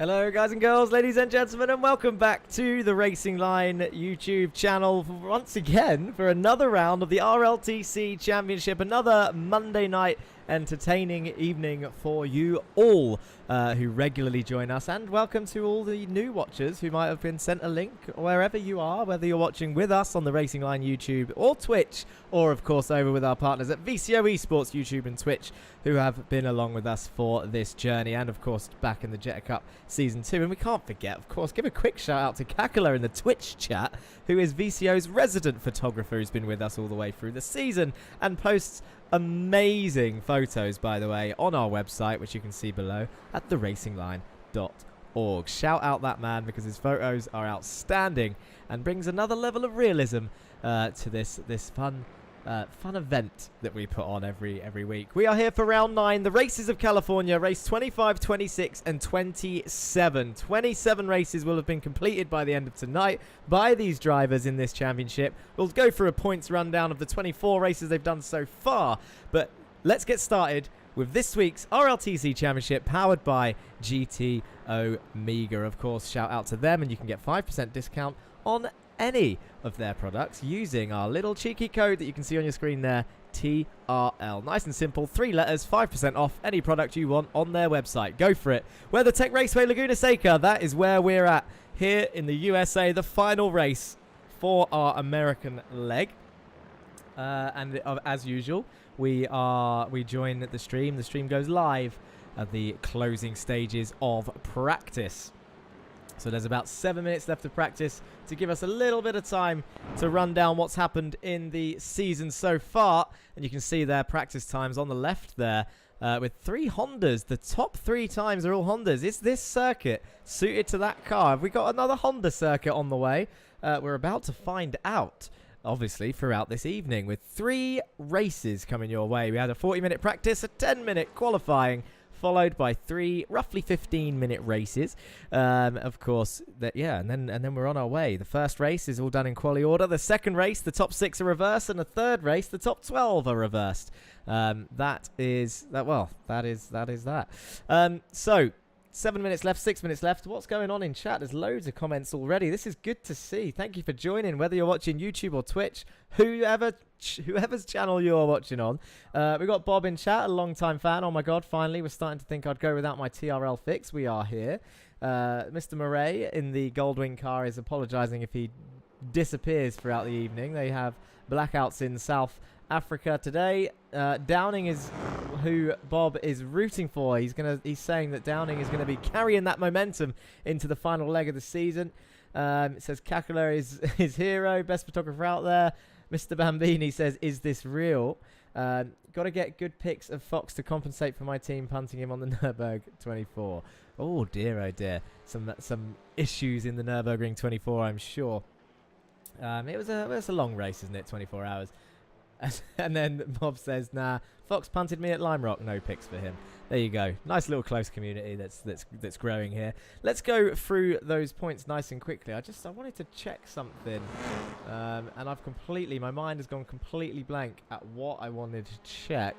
Hello guys and girls, ladies and gentlemen, and welcome back to the Racing Line YouTube channel once again for another round of the RLTC Championship, another Monday night entertaining evening for you all who regularly join us, and welcome to all the new watchers who might have been sent a link wherever you are, whether you're watching with us on the Racing Line YouTube or Twitch, or of course over with our partners at VCO Esports YouTube and Twitch, who have been along with us for this journey, and of course back in the Jetta Cup Season 2. And we can't forget, of course, give a quick shout out to Kakala in the Twitch chat, who is VCO's resident photographer, who's been with us all the way through the season and posts amazing photos, by the way, on our website, which you can see below at theracingline.org. Shout out that man, because his photos are outstanding and brings another level of realism to this fun event that we put on every week. We are here for round 9, the races of California, race 25, 26 and 27. 27 races will have been completed by the end of tonight by these drivers in this championship. We'll go through a points rundown of the 24 races they've done so far, but let's get started with this week's RLTC Championship, powered by GT Omega. Of course, shout out to them, and you can get 5% discount on any of their products using our little cheeky code that you can see on your screen there, TRL. Nice and simple, 3 letters, 5% off any product you want on their website. Go for it. WeatherTech Raceway, Laguna, Seca, that is where we're at here in the USA, the final race for our American leg. And as usual, we join the stream. The stream goes live at the closing stages of practice. So there's about 7 minutes left of practice to give us a little bit of time to run down what's happened in the season so far. And you can see their practice times on the left there with 3 Hondas. The top 3 times are all Hondas. Is this circuit suited to that car? Have we got another Honda circuit on the way? We're about to find out, obviously, throughout this evening, with 3 races coming your way. We had a 40-minute practice, a 10-minute qualifying, followed by 3 roughly 15-minute races. Of course, and then we're on our way. The first race is all done in quali order. The second race, the top 6 are reversed, and the third race, the top 12 are reversed. That is that. So 7 minutes left, 6 minutes left. What's going on in chat? There's loads of comments already. This is good to see. Thank you for joining, whether you're watching YouTube or Twitch, whoever's channel you're watching on. We got Bob in chat, a long-time fan. Oh my god, finally, we're starting to think I'd go without my TRL fix. We are here. Mr. Murray in the Goldwing car is apologizing if he disappears throughout the evening. They have blackouts in South Africa today. Downing is who Bob is rooting for. He's saying that Downing is gonna be carrying that momentum into the final leg of the season. It says Kakala is his hero, best photographer out there. Mr. Bambini says, "Is this real?" Got to get good pics of Fox to compensate for my team punting him on the Nürburgring 24. Oh dear, oh dear. Some issues in the Nürburgring 24, I'm sure. It was a long race, isn't it? 24 hours. And then Bob says, "Nah, Fox punted me at Lime Rock. No picks for him." There you go. Nice little close community that's growing here. Let's go through those points nice and quickly. I wanted to check something, and my mind has gone completely blank at what I wanted to check,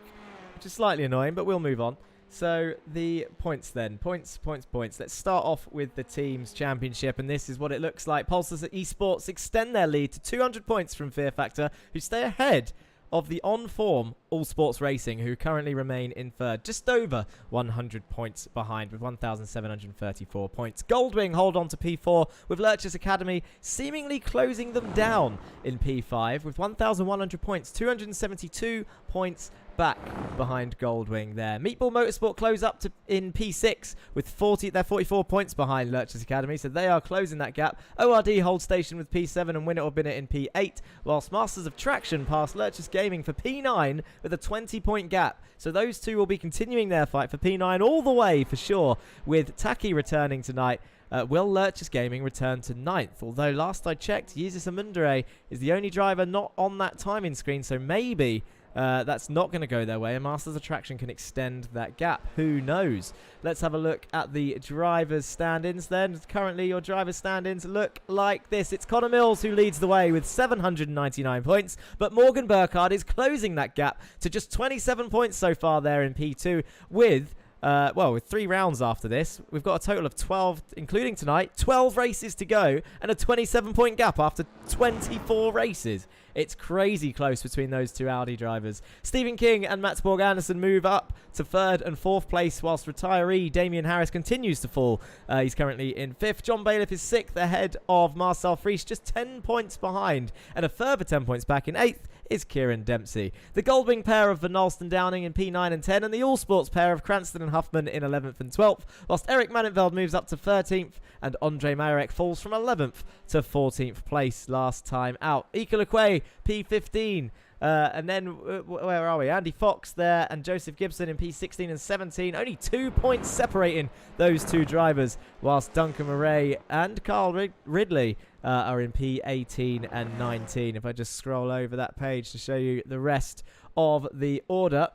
which is slightly annoying, but we'll move on. So the points then. Points. Let's start off with the team's championship, and this is what it looks like. Pulsars at Esports extend their lead to 200 points from Fear Factor, who stay ahead of the on-form All Sports Racing, who currently remain in third, just over 100 points behind with 1,734 points. Goldwing hold on to P4, with Lurch's Academy seemingly closing them down in P5 with 1,100 points, 272 points back behind Goldwing there. Meatball Motorsport close up in P6 with they're 44 points behind Lurch's Academy, so they are closing that gap. ORD hold station with P7 and Win It or Bin It in P8, whilst Masters of Traction pass Lurch's Gaming for P9 with a 20-point gap. So those two will be continuing their fight for P9 all the way for sure, with Taki returning tonight. Will Lurch's Gaming return to 9th? Although last I checked, Yeezus Amundere is the only driver not on that timing screen, so maybe that's not going to go their way, and Masters Attraction can extend that gap. Who knows? Let's have a look at the drivers' stand-ins then. Currently, your drivers' stand-ins look like this. It's Connor Mills who leads the way with 799 points, but Morgan Burkhardt is closing that gap to just 27 points so far there in P2, with well, with 3 rounds after this, we've got a total of 12, including tonight, 12 races to go and a 27-point gap after 24 races. It's crazy close between those 2 Audi drivers. Stephen King and Mats Borg Anderson move up to 3rd and 4th place, whilst retiree Damien Harris continues to fall. He's currently in 5th. John Bailiff is 6th, ahead of Marcel Frisch, just 10 points behind, and a further 10 points back in 8th is Kieran Dempsey. The Goldwing pair of Van Alst and Downing in P9 and 10, and the All Sports pair of Cranston and Huffman in 11th and 12th, whilst Eric Mannenveld moves up to 13th and Andre Marek falls from 11th to 14th place last time out. Ika Lequay, P15. And then, where are we? Andy Fox there and Joseph Gibson in P16 and 17. Only 2 points separating those 2 drivers, whilst Duncan Murray and Carl Ridley are in P18 and 19. If I just scroll over that page to show you the rest of the order,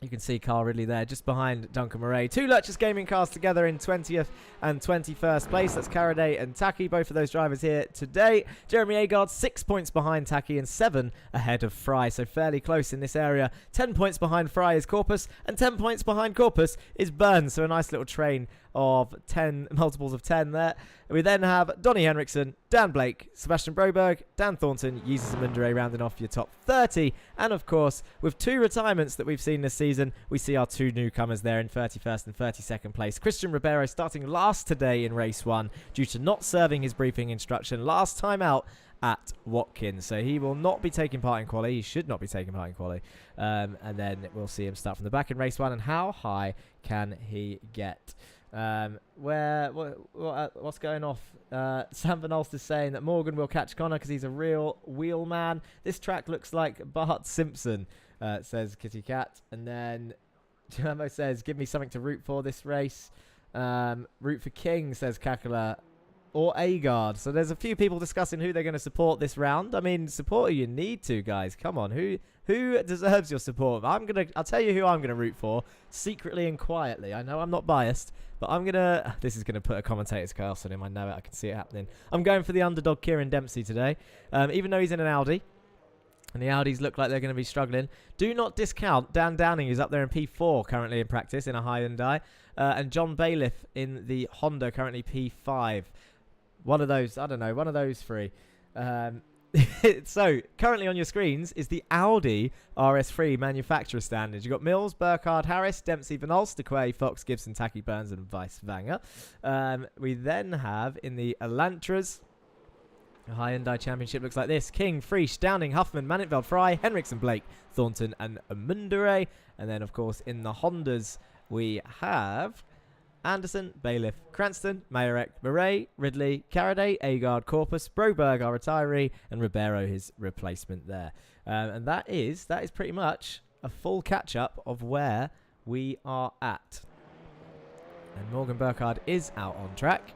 you can see Carl Ridley there, just behind Duncan Murray. 2 Lurchus Gaming cars together in 20th and 21st place. That's Caraday and Taki, both of those drivers here today. Jeremy Agard, 6 points behind Taki and 7 ahead of Fry, so fairly close in this area. 10 points behind Fry is Corpus, and 10 points behind Corpus is Burns, so a nice little train of 10 multiples of 10 there. We then have Donny Henriksen, Dan Blake, Sebastian Broberg, Dan Thornton, Jesus Mundere rounding off your top 30. And of course, with 2 retirements that we've seen this season, we see our 2 newcomers there in 31st and 32nd place. Christian Ribeiro starting last today in race 1 due to not serving his briefing instruction last time out at Watkins. So he will not be taking part in quali. He should not be taking part in quali. And then we'll see him start from the back in race 1. And how high can he get? What's going off? Sam Van Alst is saying that Morgan will catch Connor because he's a real wheel man. This track looks like Bart Simpson, says Kitty Cat. And then Jermo says, give me something to root for this race. Root for King, says Kakula, or Agard. So there's a few people discussing who they're going to support this round. I mean, support who you need to, guys. Come on, who deserves your support? I'll tell you who I'm gonna root for, secretly and quietly. I know I'm not biased, but this is gonna put a commentator's curse on him. I know it. I can see it happening. I'm going for the underdog Kieran Dempsey today, even though he's in an Audi. And the Audis look like they're going to be struggling. Do not discount Dan Downing, who's up there in P4 currently in practice in a Hyundai. And John Bailiff in the Honda, currently P5. One of those, I don't know, one of those 3. So, currently on your screens is the Audi RS3 manufacturer standards. You've got Mills, Burkhardt, Harris, Dempsey, Van Alst, DeQuay, Fox, Gibson, Taki, Burns, and Weiss Vanger. We then have in the Elantras, the Hyundai Championship looks like this. King, Frisch, Downing, Huffman, Mannenveld, Fry, Henriksen, Blake, Thornton, and Mundere. And then, of course, in the Hondas, we have Anderson, Bailiff, Cranston, Mayerek, Murray, Ridley, Caraday, Agard, Corpus, Broberg, our retiree, and Ribeiro, his replacement there. And that is pretty much a full catch-up of where we are at. And Morgan Burkhardt is out on track.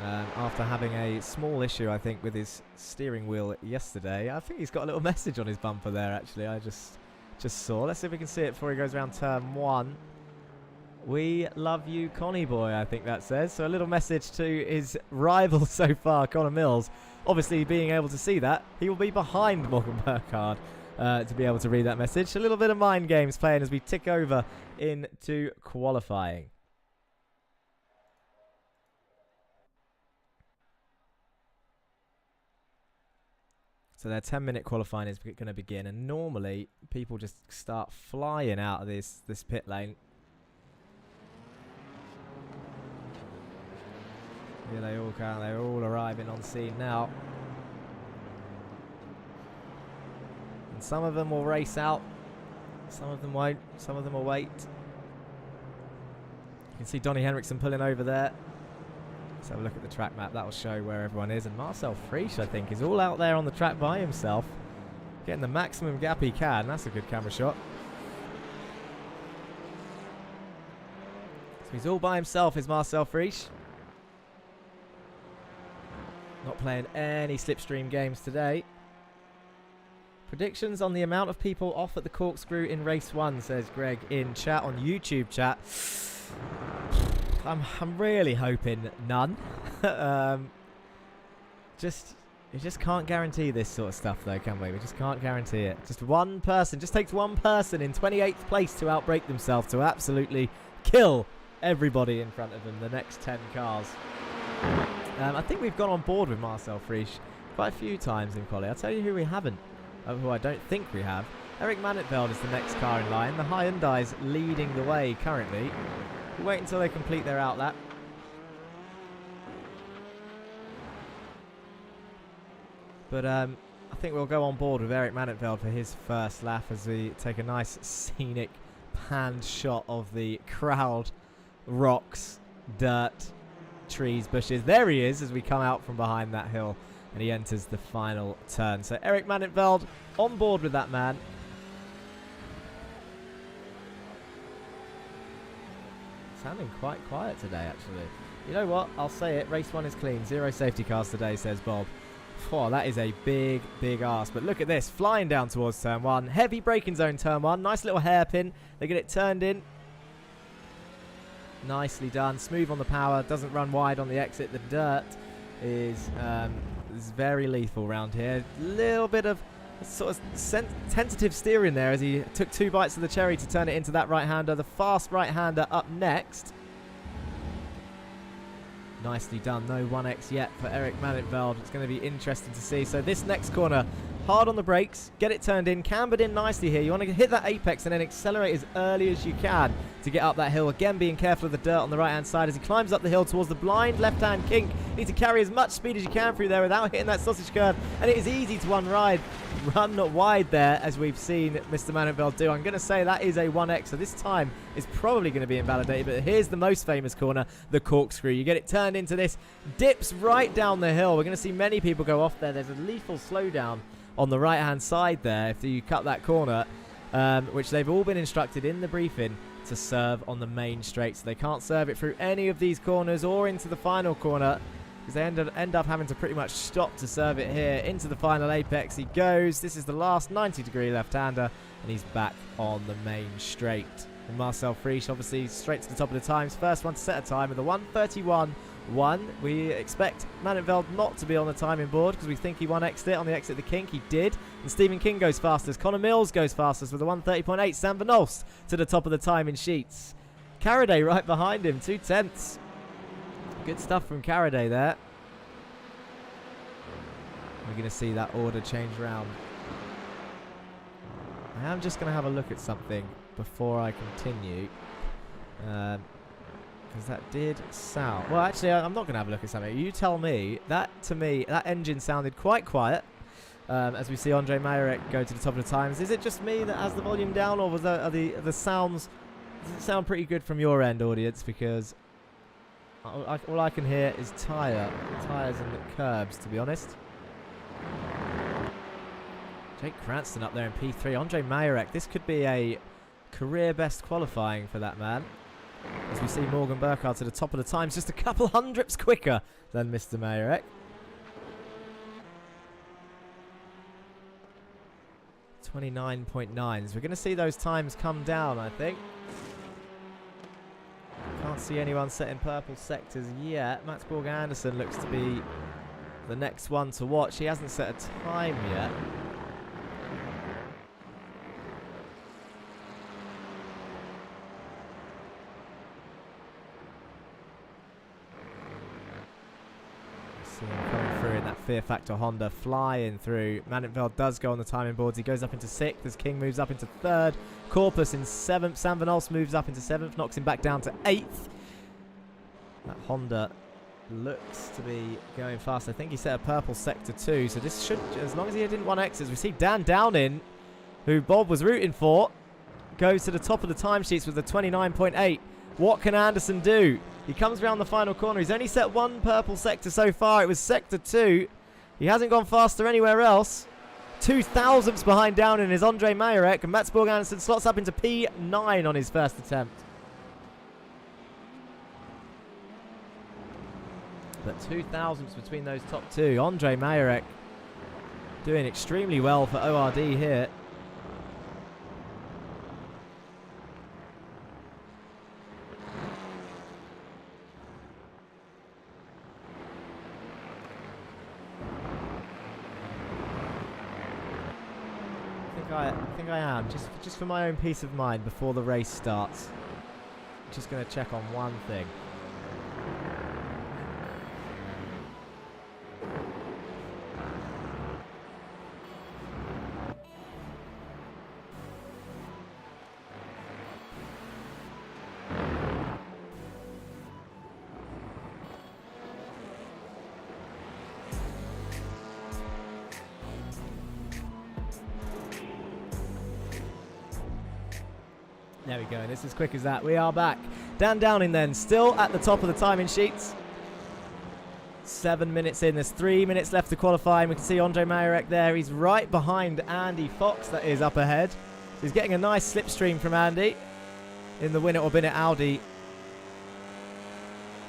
After having a small issue, I think, with his steering wheel yesterday. I think he's got a little message on his bumper there, actually. I just saw. Let's see if we can see it before he goes around turn 1. We love you, Connie boy, I think that says. So a little message to his rival so far, Connor Mills. Obviously, being able to see that, he will be behind Morgan Burkhardt to be able to read that message. A little bit of mind games playing as we tick over into qualifying. So their 10-minute qualifying is going to begin, and normally people just start flying out of this pit lane. Here they all come. They're all arriving on scene now, and some of them will race out, some of them won't. Some of them will wait. You can see Donny Henriksen pulling over there. Let's have a look at the track map. That will show where everyone is. And Marcel Frisch, I think, is all out there on the track by himself, getting the maximum gap he can. That's a good camera shot. So he's all by himself, is Marcel Frisch. Not playing any slipstream games today. Predictions on the amount of people off at the corkscrew in race 1, says Greg in chat, on YouTube chat. I'm really hoping none. Just You just can't guarantee this sort of stuff, though, can we? We just can't guarantee it. Just one person, just takes one person in 28th place to outbreak themselves to absolutely kill everybody in front of them, the next 10 cars. I think we've gone on board with Marcel Friesch quite a few times in quali. I'll tell you who we haven't, who I don't think we have. Eric Mannetveld is the next car in line. The Hyundai's leading the way currently. We'll wait until they complete their outlap. But I think we'll go on board with Eric Mannetveld for his first lap as we take a nice scenic panned shot of the crowd, rocks, dirt, trees, bushes. There he is as we come out from behind that hill and he enters the final turn. So Eric Mannetveld on board with that man. Sounding quite quiet today, actually. You know what? I'll say it. Race 1 is clean. 0 safety cars today, says Bob. Oh, that is a big, big ask. But look at this. Flying down towards turn 1. Heavy braking zone turn 1. Nice little hairpin. They get it turned in. Nicely done. Smooth on the power. Doesn't run wide on the exit. The dirt is very lethal around here. Little bit of sort of tentative steering there as he took 2 bites of the cherry to turn it into that right-hander. The fast right-hander up next. Nicely done. No 1x yet for Eric Mannetveld. It's going to be interesting to see. So this next corner, hard on the brakes, get it turned in, cambered in nicely here. You want to hit that apex and then accelerate as early as you can to get up that hill. Again, being careful of the dirt on the right-hand side as he climbs up the hill towards the blind left-hand kink. You need to carry as much speed as you can through there without hitting that sausage curve. And it is easy to run wide there, as we've seen Mr. Mannetveld do. I'm going to say that is a 1x, so this time is probably going to be invalidated. But here's the most famous corner, the corkscrew. You get it turned into this, dips right down the hill. We're going to see many people go off there. There's a lethal slowdown on the right-hand side there if you cut that corner, which they've all been instructed in the briefing to serve on the main straight. So they can't serve it through any of these corners or into the final corner, because they end up having to pretty much stop to serve it here. Into the final apex he goes. This is the last 90-degree left-hander, and he's back on the main straight. And Marcel Friesch, obviously, straight to the top of the times. First one to set a time with a 1:31.1. We expect Mannetveld not to be on the timing board because we think he 1x'd it on the exit of the kink. He did. And Stephen King goes fastest. Connor Mills goes fastest with a 1:30.8. Sam Van Olst to the top of the timing sheets. Carraday right behind him, 2/10. Good stuff from Carraday there. We're going to see that order change round. I am just going to have a look at something before I continue. Because that did sound... Well, actually, I'm not going to have a look at something. You tell me. That, to me, that engine sounded quite quiet. As we see Andre Mayerek go to the top of the times. Is it just me that has the volume down, or was the sounds... Does it sound pretty good from your end, audience? Because all I can hear is tires and the curbs, to be honest. Jake Cranston up there in P3. Andre Mayerek. This could be a career best qualifying for that man. As we see Morgan Burkhardt to the top of the times, just a couple hundredths quicker than Mr. Mayerek. 29.9s. We're going to see those times come down, I think. Can't see anyone set in purple sectors yet. Max Borg Anderson looks to be the next one to watch. He hasn't set a time yet. See him coming through in that Fear Factor Honda, flying through. Mannetveld does go on the timing boards. He goes up into 6th as King moves up into 3rd. Corpus in 7th. Sam Van Olst moves up into 7th, knocks him back down to 8th. That Honda looks to be going fast. I think he set a purple sector 2, so this should, as long as he didn't 1x, as we see Dan Downing, who Bob was rooting for, goes to the top of the timesheets with a 29.8. What can Anderson do? He comes around the final corner. He's only set 1 purple sector so far. It was sector 2. He hasn't gone faster anywhere else. 2 thousandths behind Downing is Andre Mayerek, and Mats Borg Anderson slots up into P9 on his first attempt. But 2 thousandths between those top 2. Andre Mayerek doing extremely well for ORD here. think I am. Just for my own peace of mind before the race starts. Just going to check on one thing. There we go, and it's as quick as that. We are back. Dan Downing then, still at the top of the timing sheets. 7 minutes in, there's 3 minutes left to qualify, and we can see Ondrej Majorek there. He's right behind Andy Fox, that is up ahead. So he's getting a nice slipstream from Andy in the Win It or Bin It Audi.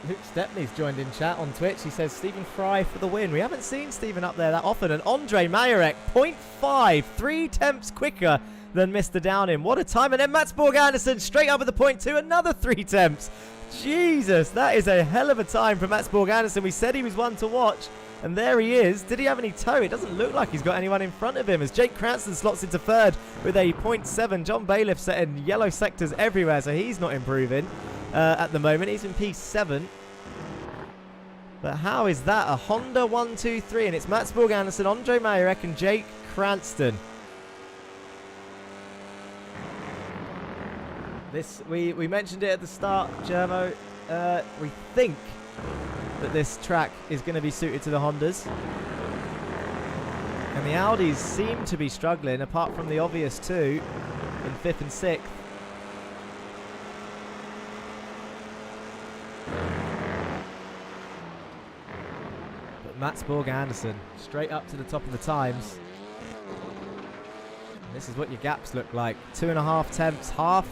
Luke Stepney's joined in chat on Twitch. He says, Stephen Fry for the win. We haven't seen Stephen up there that often. And Ondrej Majorek, 0.5, 3 tenths quicker than Mr. Downing. What a time. And then Mats Borg Andersen straight up with the 0.2, another 3 tenths. Jesus, that is a hell of a time for Mats Borg Andersen. We said he was one to watch, and there he is. Did he have any toe? It doesn't look like he's got anyone in front of him as Jake Cranston slots into third with a 0.7. John Bailiff setting yellow sectors everywhere, so he's not improving at the moment. He's in P7. But how is that? A Honda 1, 2, 3, and it's Mats Borg Andersen, Ondrej Majorek, and Jake Cranston. This we mentioned it at the start, Germo. We think that this track is going to be suited to the Hondas. And the Audis seem to be struggling, apart from the obvious two in 5th and 6th. But Mats Borg Andersen straight up to the top of the times. And this is what your gaps look like. 2.5 tenths, half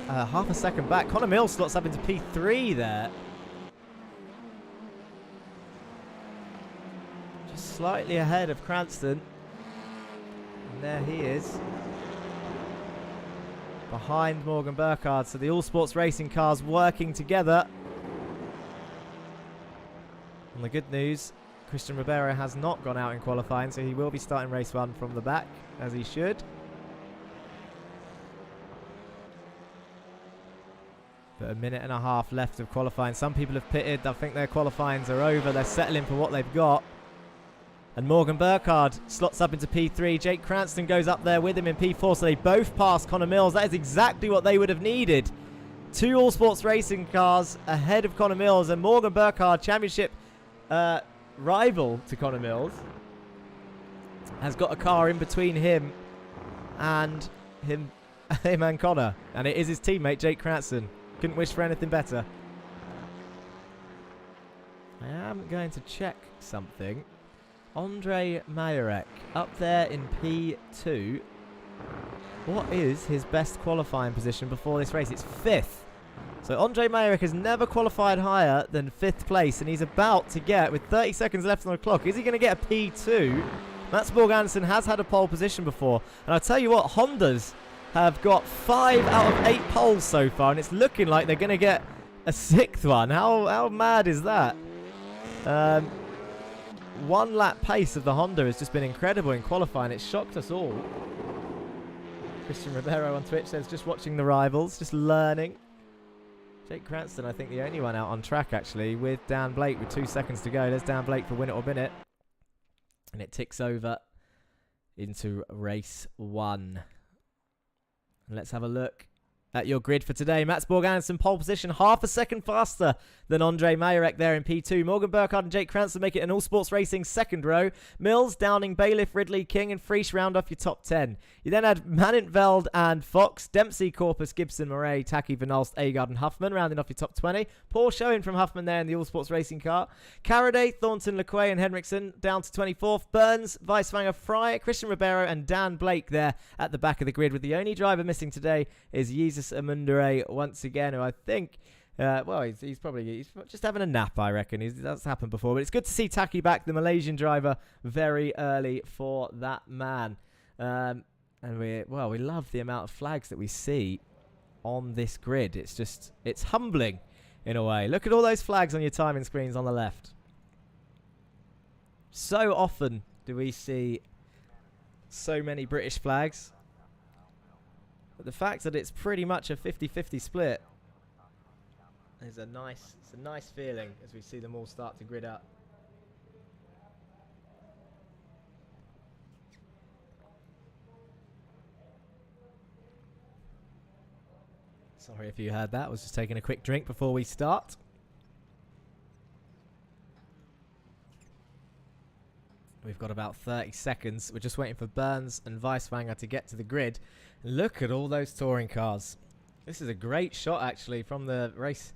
a second back. Connor Mills slots up into P3 there. Just slightly ahead of Cranston. And there he is. Behind Morgan Burkhardt. So the All Sports racing cars working together. And the good news, Christian Ribeiro has not gone out in qualifying, so he will be starting race 1 from the back, as he should. But 1.5 minutes left of qualifying. Some people have pitted. I think their qualifyings are over. They're settling for what they've got. And Morgan Burkhardt slots up into P3. Jake Cranston goes up there with him in P4. So they both pass Connor Mills. That is exactly what they would have needed. 2 All Sports racing cars ahead of Connor Mills. And Morgan Burkhardt, championship rival to Connor Mills, has got a car in between him and Connor. And it is his teammate, Jake Cranston. Couldn't wish for anything better. I am going to check something. Ondrej Majorek up there in P2. What is his best qualifying position before this race? It's 5th. So Ondrej Majorek has never qualified higher than 5th place, and he's about to get, with 30 seconds left on the clock, is he going to get a P2? Mats Borg Andersen has had a pole position before, and I'll tell you what, Hondas have got 5 out of 8 poles so far, and it's looking like they're going to get a 6th one. How mad is that? 1 lap pace of the Honda has just been incredible in qualifying. It's shocked us all. Christian Ribeiro on Twitch says, just watching the rivals, just learning. Jake Cranston, I think the only one out on track, actually, with Dan Blake with 2 seconds to go. There's Dan Blake for Win It or Bin It. And it ticks over into race 1. And let's have a look at your grid for today. Mats Borg Andersen, pole position, half a second faster than Ondrej Majorek there in P2. Morgan Burkhardt and Jake Cranston make it an All Sports Racing second row. Mills, Downing, Bailiff, Ridley, King and Frisch round off your top 10. You then had Manintveld and Fox, Dempsey, Corpus, Gibson, Murray, Taki, Vanalst, Agard and Huffman rounding off your top 20. Poor showing from Huffman there in the All Sports Racing car. Carraday, Thornton, LeQuay and Henriksen down to 24th. Burns, Weiswanger, Fry, Christian Ribeiro and Dan Blake there at the back of the grid, with the only driver missing today is Jesus Amundere once again, who I think he's just having a nap, I reckon. That's happened before, but it's good to see Taki back, the Malaysian driver, very early for that man. And we love the amount of flags that we see on this grid. It's humbling in a way. Look at all those flags on your timing screens on the left. So often do we see so many British flags. But the fact that it's pretty much a 50-50 split is it's a nice feeling as we see them all start to grid up. Sorry if you heard that. I was just taking a quick drink before we start. We've got about 30 seconds. We're just waiting for Burns and Weisswanger to get to the grid. Look at all those touring cars. This is a great shot, actually, from the race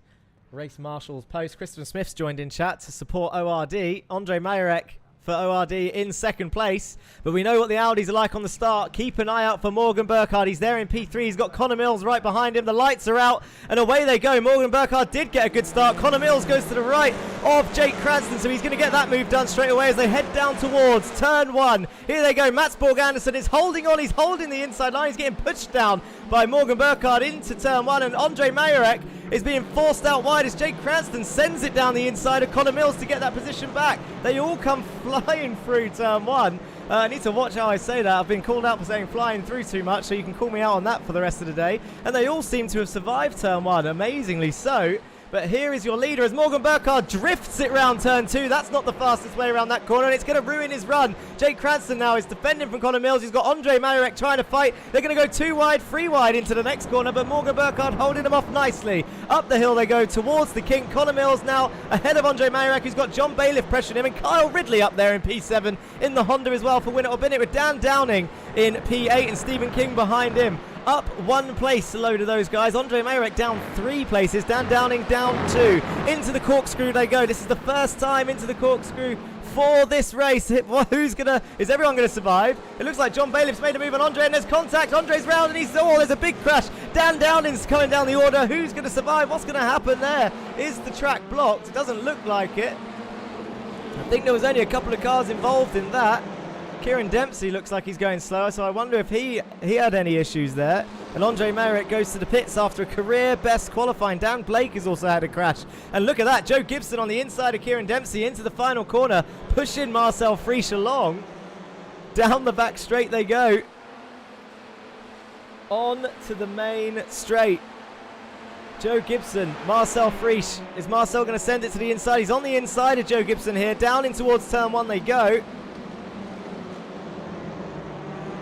marshal's post. Christopher Smith's joined in chat to support ORD. Andre Majorek for ORD in second place. But we know what the Audis are like on the start. Keep an eye out for Morgan Burkhardt. He's there in P3. He's got Connor Mills right behind him. The lights are out and away they go. Morgan Burkhardt did get a good start. Connor Mills goes to the right of Jake Cranston, so he's going to get that move done straight away as they head down towards turn 1. Here they go. Mats Borg Anderson is holding on. He's holding the inside line. He's getting pushed down by Morgan Burkhardt into turn 1, and Andre Majorek is being forced out wide as Jake Cranston sends it down the inside of Connor Mills to get that position back. They all come flying through turn 1. I need to watch how I say that. I've been called out for saying flying through too much, so you can call me out on that for the rest of the day. And they all seem to have survived turn 1, amazingly so. But here is your leader as Morgan Burkhardt drifts it round turn 2. That's not the fastest way around that corner, and it's going to ruin his run. Jake Cranston now is defending from Connor Mills. He's got Andre Majorek trying to fight. They're going to go 2 wide, 3 wide into the next corner, but Morgan Burkhardt holding them off nicely. Up the hill they go towards the kink. Connor Mills now ahead of Andre Majorek, who's got John Bailiff pressuring him, and Kyle Ridley up there in P7 in the Honda as well for Win It or Bin It, with Dan Downing in P8 and Stephen King behind him. Up 1 place, a load of those guys. Andre Majorek down 3 places. Dan Downing down 2. Into the corkscrew they go. This is the first time into the corkscrew for this race. Is everyone gonna survive? It looks like John Bailiff's made a move on Andre, and there's contact. Andre's round, and there's a big crash. Dan Downing's coming down the order. Who's gonna survive? What's gonna happen there? Is the track blocked? It doesn't look like it. I think there was only a couple of cars involved in that. Kieran Dempsey looks like he's going slower, so I wonder if he had any issues there. And Andre Majorek goes to the pits after a career best qualifying. Dan Blake has also had a crash. And look at that, Joe Gibson on the inside of Kieran Dempsey into the final corner, pushing Marcel Friesch along. Down the back straight they go. On to the main straight. Joe Gibson, Marcel Friesch. Is Marcel going to send it to the inside? He's on the inside of Joe Gibson here. Down in towards turn 1 they go.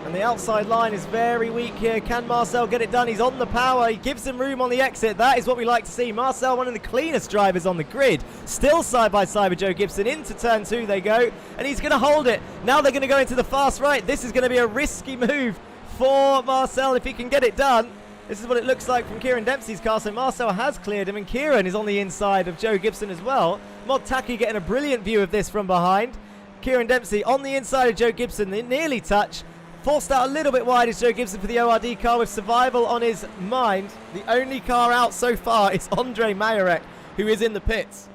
And the outside line is very weak here. Can Marcel get it done? He's on the power. He gives him room on the exit. That is what we like to see. Marcel, one of the cleanest drivers on the grid. Still side by side with Joe Gibson. Into turn 2 they go. And he's going to hold it. Now they're going to go into the fast right. This is going to be a risky move for Marcel if he can get it done. This is what it looks like from Kieran Dempsey's car. So Marcel has cleared him, and Kieran is on the inside of Joe Gibson as well. Mod Taki getting a brilliant view of this from behind. Kieran Dempsey on the inside of Joe Gibson. They nearly touch. Forced out a little bit wide is Joe Gibson for the ORD car with survival on his mind. The only car out so far is Andre Majorek, who is in the pits.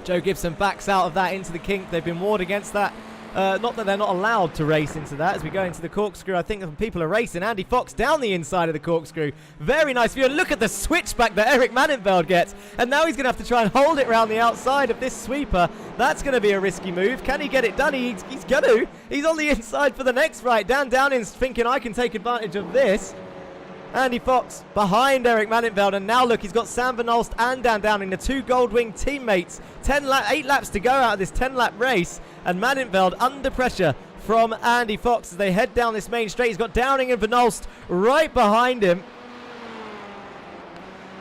Joe Gibson backs out of that into the kink. They've been warned against that. Not that they're not allowed to race into that as we go into the corkscrew. I think people are racing. Andy Fox down the inside of the corkscrew. Very nice view. And look at the switchback that Eric Mannenveld gets. And now he's going to have to try and hold it around the outside of this sweeper. That's going to be a risky move. Can he get it done? He's going to. He's on the inside for the next right. Dan Downing's thinking I can take advantage of this. Andy Fox behind Eric Mannenveld, and now look, he's got Sam Van Olst and Dan Downing, the 2 Goldwing teammates. 8 laps to go out of this 10-lap race, and Mannenveld under pressure from Andy Fox as they head down this main straight. He's got Downing and Van Olst right behind him.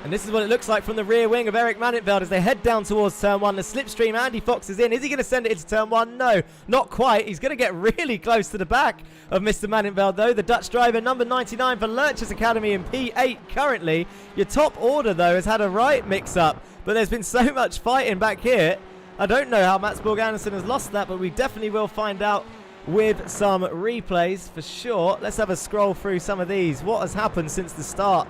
And this is what it looks like from the rear wing of Eric Mannenveld as they head down towards turn 1. The slipstream, Andy Fox is in. Is he going to send it into turn 1? No, not quite. He's going to get really close to the back of Mr. Mannenveld, though. The Dutch driver, number 99 for Lurch's Academy in P8 currently. Your top order, though, has had a right mix-up, but there's been so much fighting back here. I don't know how Mats Borg Anderson has lost that, but we definitely will find out with some replays for sure. Let's have a scroll through some of these. What has happened since the start?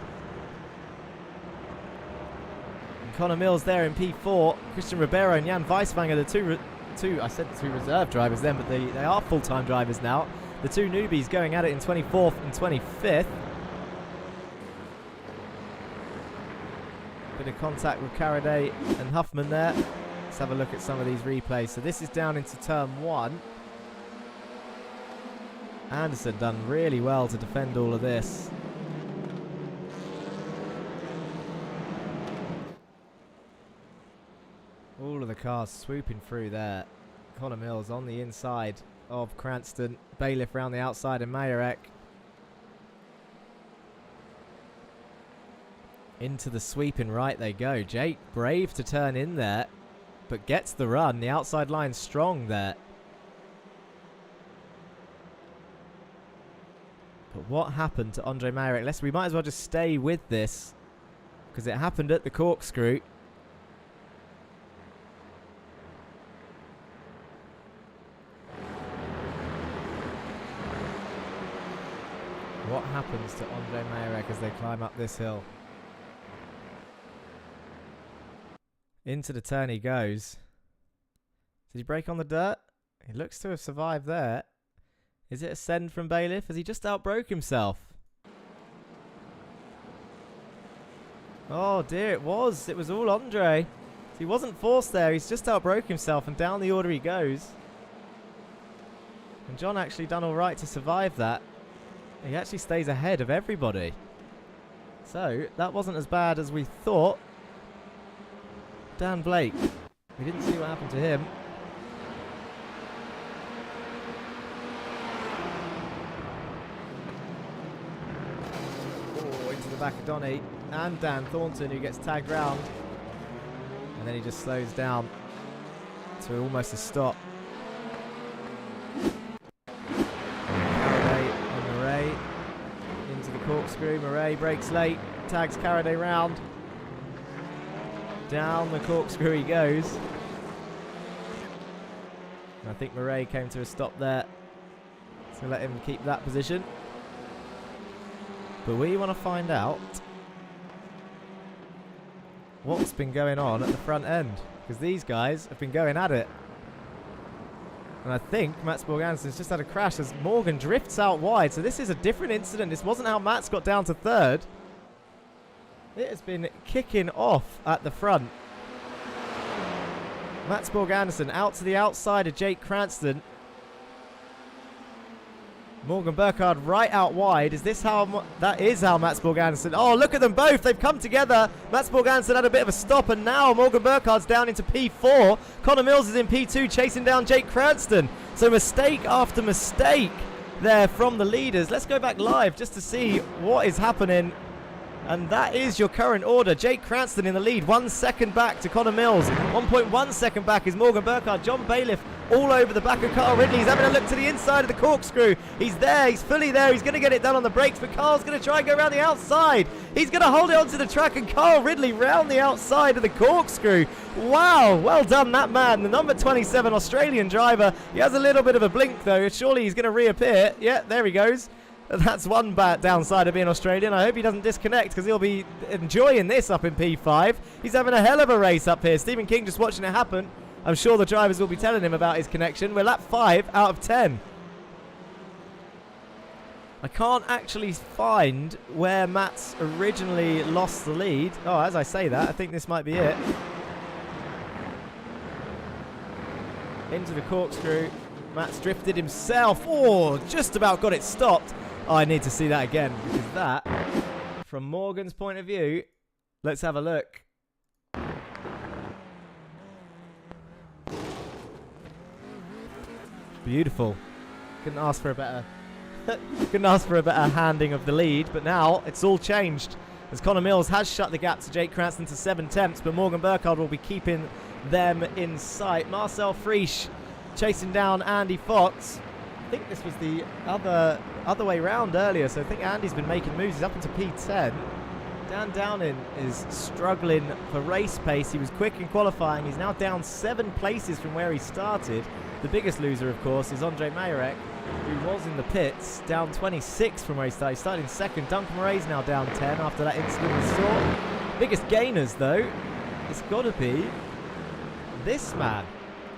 Connor Mills there in P4. Christian Ribeiro and Jan Weisswanger, I said the 2 reserve drivers then, but they are full-time drivers now. The 2 newbies going at it in 24th and 25th. Bit of contact with Caraday and Huffman there. Let's have a look at some of these replays. So this is down into turn 1. Anderson done really well to defend all of this. of cars swooping through there. Connor Mills on the inside of Cranston. Bailiff around the outside and Majorek. Into the sweeping right they go. Jake brave to turn in there, but gets the run. The outside line strong there. But what happened to Andre Majorek? We might as well just stay with this, because it happened at the corkscrew. What happens to Andre Majorek as they climb up this hill? Into the turn he goes. Did he break on the dirt? He looks to have survived there. Is it a send from Bailiff? Has he just outbroke himself? Oh dear, it was. It was all Andre. He wasn't forced there. He's just outbroke himself and down the order he goes. And John actually done all right to survive that. He actually stays ahead of everybody. So, that wasn't as bad as we thought. Dan Blake. We didn't see what happened to him. Oh, into the back of Donny. And Dan Thornton, who gets tagged round. And then he just slows down to almost a stop. Carraday and Murray into the corkscrew. Murray breaks late, tags Carraday round. Down the corkscrew he goes. And I think Murray came to a stop there. So let him keep that position. But we want to find out what's been going on at the front end, because these guys have been going at it. And I think Mats Borg-Andersen's just had a crash as Morgan drifts out wide. So this is a different incident. This wasn't how Mats got down to third. It has been kicking off at the front. Mats Borg-Andersen out to the outside of Jake Cranston. Morgan Burkhardt right out wide. Is this how... That is how Mats Borg-Andersen... Oh, look at them both. They've come together. Mats Borg-Andersen had a bit of a stop, and now Morgan Burkhardt's down into P4. Connor Mills is in P2, chasing down Jake Cranston. So mistake after mistake there from the leaders. Let's go back live just to see what is happening. And that is your current order. Jake Cranston in the lead, 1 second back to Connor Mills. 1.1 second back is Morgan Burkhardt. John Bailiff all over the back of Carl Ridley. He's having a look to the inside of the corkscrew. He's there, he's fully there. He's going to get it done on the brakes, but Carl's going to try and go around the outside. He's going to hold it onto the track, and Carl Ridley round the outside of the corkscrew. Wow, well done that man. The number 27 Australian driver. He has a little bit of a blink though. Surely he's going to reappear. Yeah, there he goes. That's one bad downside of being Australian. I hope he doesn't disconnect, because he'll be enjoying this up in P5. He's having a hell of a race up here. Stephen King just watching it happen. I'm sure the drivers will be telling him about his connection. We're lap 5 out of 10. I can't actually find where Mats originally lost the lead. Oh, as I say that, I think this might be it. Into the corkscrew. Mats drifted himself. Oh, just about got it stopped. Oh, I need to see that again, because that, from Morgan's point of view, let's have a look. Beautiful. Couldn't ask for a better handing of the lead, but now it's all changed, as Connor Mills has shut the gap to Jake Cranston to 7 tenths, but Morgan Burkhardt will be keeping them in sight. Marcel Friesch chasing down Andy Fox. I think this was the other way round earlier, so I think Andy's been making moves. He's up into P10. Dan Downing is struggling for race pace. He was quick in qualifying. He's now down 7 places from where he started. The biggest loser, of course, is Andre Majorek, who was in the pits, down 26 from where he started. He started in second. Duncan Murray's now down 10 after that incident we saw. Biggest gainers, though, it's got to be this man.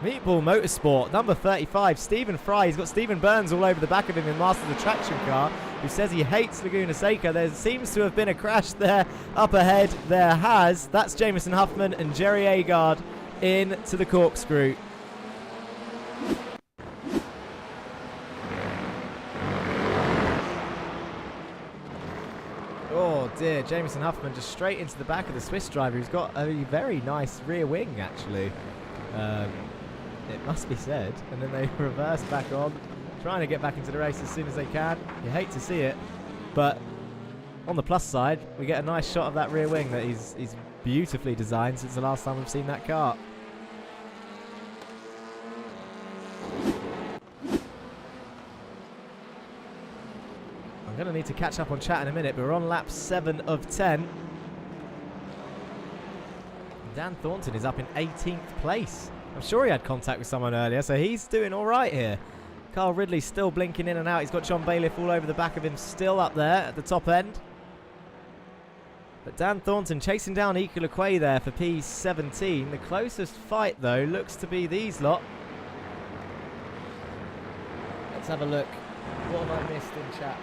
Meatball Motorsport, number 35, Stephen Fry. He's got Stephen Burns all over the back of him in Master of the Traction car, who says he hates Laguna Seca. There seems to have been a crash there up ahead. There has. That's Jameson Huffman and Jerry Agard into the corkscrew. Oh dear, Jameson Huffman just straight into the back of the Swiss driver, who's got a very nice rear wing, actually. It must be said. And then they reverse back on, trying to get back into the race as soon as they can. You hate to see it, but on the plus side, we get a nice shot of that rear wing that he's beautifully designed since the last time we've seen that car. I'm going to need to catch up on chat in a minute, but we're on lap 7 of 10. Dan Thornton is up in 18th place. I'm sure he had contact with someone earlier, so he's doing all right here. Carl Ridley's still blinking in and out. He's got John Bailiff all over the back of him, still up there at the top end. But Dan Thornton chasing down Ika Lequay there for P17. The closest fight, though, looks to be these lot. Let's have a look. What have I missed in chat?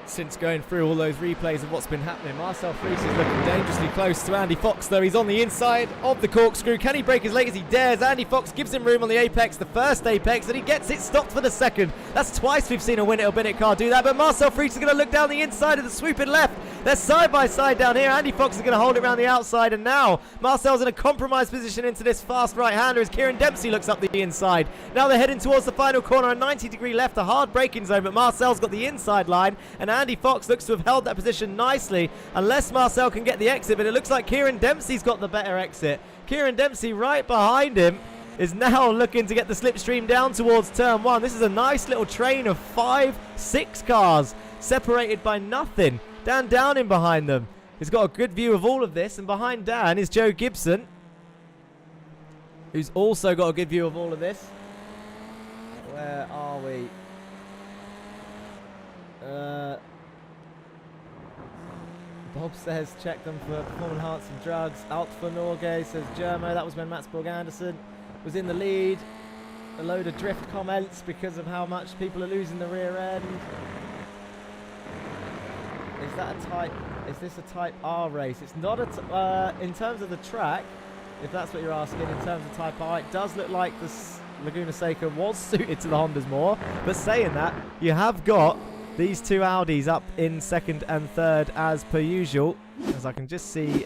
Since going through all those replays of what's been happening, Marcel Fries is looking dangerously close to Andy Fox, though. He's on the inside of the corkscrew. Can he brake as late as he dares? Andy Fox gives him room on the apex, the first apex, and he gets it stopped for the second. That's twice we've seen a Win It or Bin It car do that, but Marcel Fries is going to look down the inside of the swooping left. They're side by side down here. Andy Fox is going to hold it around the outside, and now Marcel's in a compromised position into this fast right-hander as Kieran Dempsey looks up the inside. Now they're heading towards the final corner, a 90-degree left, a hard braking zone, but Marcel's got the inside line, and Andy Fox looks to have held that position nicely, unless Marcel can get the exit, but it looks like Kieran Dempsey's got the better exit. Kieran Dempsey right behind him is now looking to get the slipstream down towards turn 1. This is a nice little train of 5-6 cars separated by nothing. Dan Downing behind them. He's got a good view of all of this, and behind Dan is Joe Gibson, who's also got a good view of all of this. Where are we? Bob says check them for performance-enhancing drugs. Alt for Norgay says Germo. That was when Mats Borg Anderson was in the lead. A load of drift comments because of how much people are losing the rear end. Is that a type? Is this a Type R race? It's not a. In terms of the track, if that's what you're asking, in terms of Type R, it does look like this Laguna Seca was suited to the Hondas more. But saying that, you have got these two Audis up in second and third as per usual. As I can just see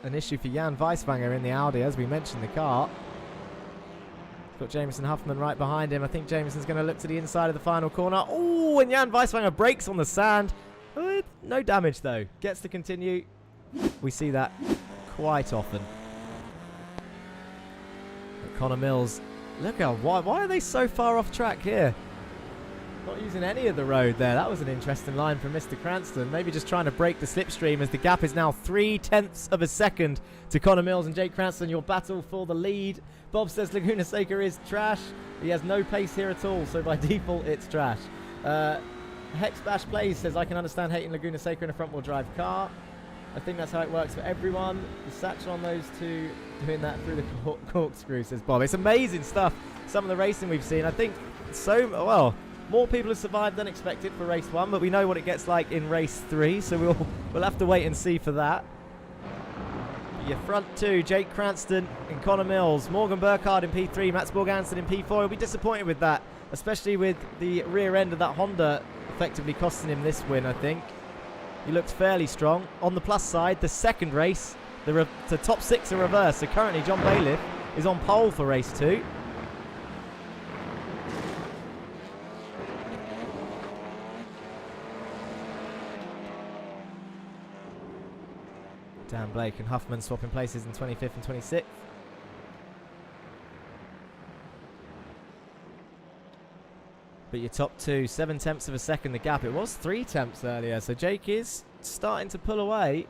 an issue for Jan Weiswanger in the Audi, as we mentioned the car. Got Jameson Huffman right behind him. I think Jameson's going to look to the inside of the final corner. Oh, and Jan Weiswanger brakes on the sand. No damage though. Gets to continue. We see that quite often. But Connor Mills, look how why are they so far off track here? Not using any of the road there. That was an interesting line from Mr. Cranston. Maybe just trying to break the slipstream as the gap is now 0.3 of a second to Connor Mills and Jake Cranston. Your battle for the lead. Bob says Laguna Seca is trash. He has no pace here at all, so by default it's trash. Hex Bash Plays says, I can understand hating Laguna Seca in a front-wheel drive car. I think that's how it works for everyone. The satchel on those two doing that through the corkscrew, says Bob. It's amazing stuff. Some of the racing we've seen. I think more people have survived than expected for race 1, but we know what it gets like in race 3, so we'll have to wait and see for that. Your front two, Jake Cranston and Connor Mills. Morgan Burkhardt in P3, Mats Borg Anderson in P4. He'll be disappointed with that, especially with the rear end of that Honda effectively costing him this win, I think. He looks fairly strong. On the plus side, the second race, the top 6 are reversed. So currently John Bailiff is on pole for race 2. Dan Blake and Huffman swapping places in 25th and 26th. But your top two, 0.7 of a second the gap. It was 0.3 earlier, so Jake is starting to pull away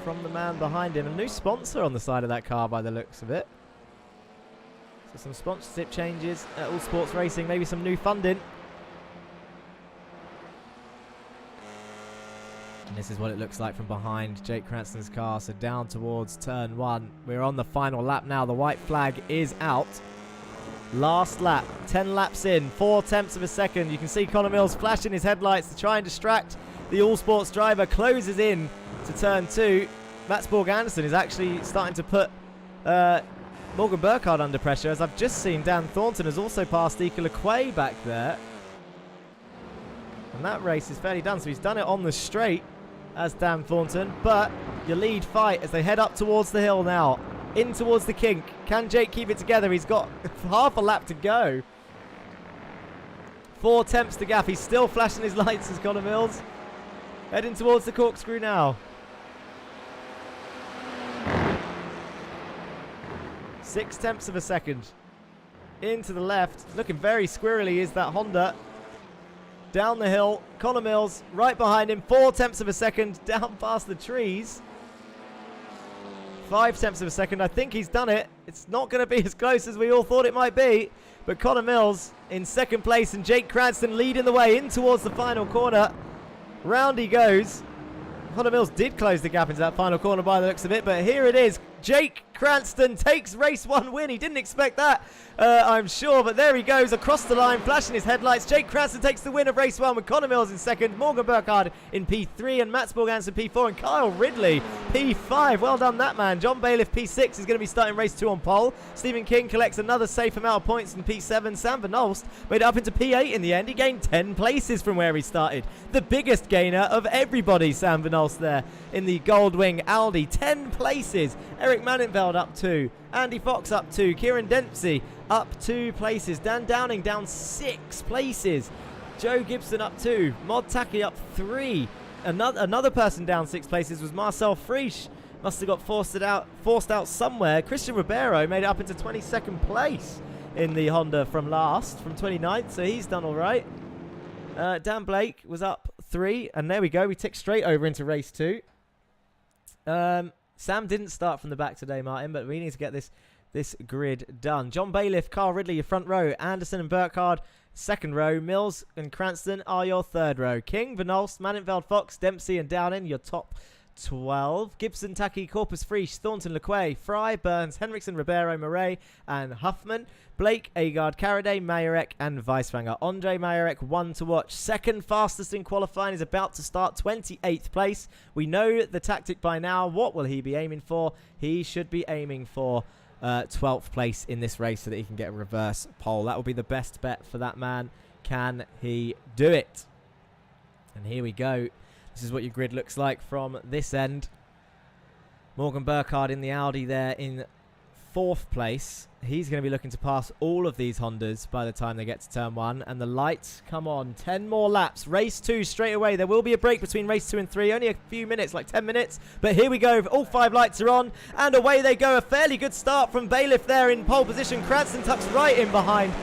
from the man behind him. A new sponsor on the side of that car by the looks of it. So some sponsorship changes at All Sports Racing, maybe some new funding. And this is what it looks like from behind Jake Cranston's car, so down towards turn 1. We're on the final lap now. The white flag is out. Last lap, 10 laps in, 0.4 of a second. You can see Connor Mills flashing his headlights to try and distract the All Sports driver. Closes in to turn 2. Mats Borg Anderson is actually starting to put Morgan Burkhardt under pressure, as I've just seen Dan Thornton has also passed Ika Lequay back there. And that race is fairly done, so he's done it on the straight as Dan Thornton. But your lead fight as they head up towards the hill now. in towards the kink. Can Jake keep it together? He's got half a lap to go. 4 attempts to gap. He's still flashing his lights as Connor Mills. Heading towards the corkscrew now. 6 tenths of a second. Into the left. Looking very squirrely is that Honda. Down the hill. Connor Mills right behind him. 4 tenths of a second. Down past the trees. 5 tenths of a second. I think he's done it. It's not going to be as close as we all thought it might be. But Connor Mills in second place and Jake Cranston leading the way in towards the final corner. Round he goes. Connor Mills did close the gap into that final corner by the looks of it. But here it is. Jake Cranston takes race 1 win. He didn't expect that, I'm sure. But there he goes across the line, flashing his headlights. Jake Cranston takes the win of race 1 with Connor Mills in second, Morgan Burkhardt in P3, and Mats Borgans in P4, and Kyle Ridley P5. Well done, that man. John Bailiff P6 is going to be starting race 2 on pole. Stephen King collects another safe amount of points in P7. Sam Van Olst made it up into P8 in the end. He gained 10 places from where he started. The biggest gainer of everybody, Sam Van Olst there in the Goldwing Audi. 10 places. Eric Mannenveld up 2. Andy Fox up 2. Kieran Dempsey up 2 places. Dan Downing down 6 places. Joe Gibson up 2. Mod Taki up 3. Another person down 6 places was Marcel Friesch. Must have got forced out somewhere. Christian Ribeiro made it up into 22nd place in the Honda from 29th, so he's done all right. Dan Blake was up 3, and there we go. We tick straight over into race 2. Sam didn't start from the back today, Martin, but we need to get this grid done. John Bailiff, Carl Ridley, your front row. Anderson and Burkhardt, second row. Mills and Cranston are your third row. King, Van Olst, Mannenveld, Fox, Dempsey and Downing, your top 12. Gibson, Taki, Corpus Frisch, Thornton, LeQuay, Fry, Burns, Henriksen, Ribeiro, Murray and Huffman. Blake, Agard, Carraday, Majorek and Weiswanger. Andre Majorek, 1 to watch. Second fastest in qualifying, is about to start 28th place. We know the tactic by now. What will he be aiming for? He should be aiming for 12th place in this race so that he can get a reverse pole. That will be the best bet for that man. Can he do it? And here we go. This is what your grid looks like from this end. Morgan Burkhardt in the Audi there in 4th place. He's going to be looking to pass all of these Hondas by the time they get to turn 1. And the lights come on. 10 more laps. Race 2 straight away. There will be a break between race 2 and 3. Only a few minutes, like 10 minutes. But here we go. All 5 lights are on. And away they go. A fairly good start from Bailiff there in pole position. Cranston tucks right in behind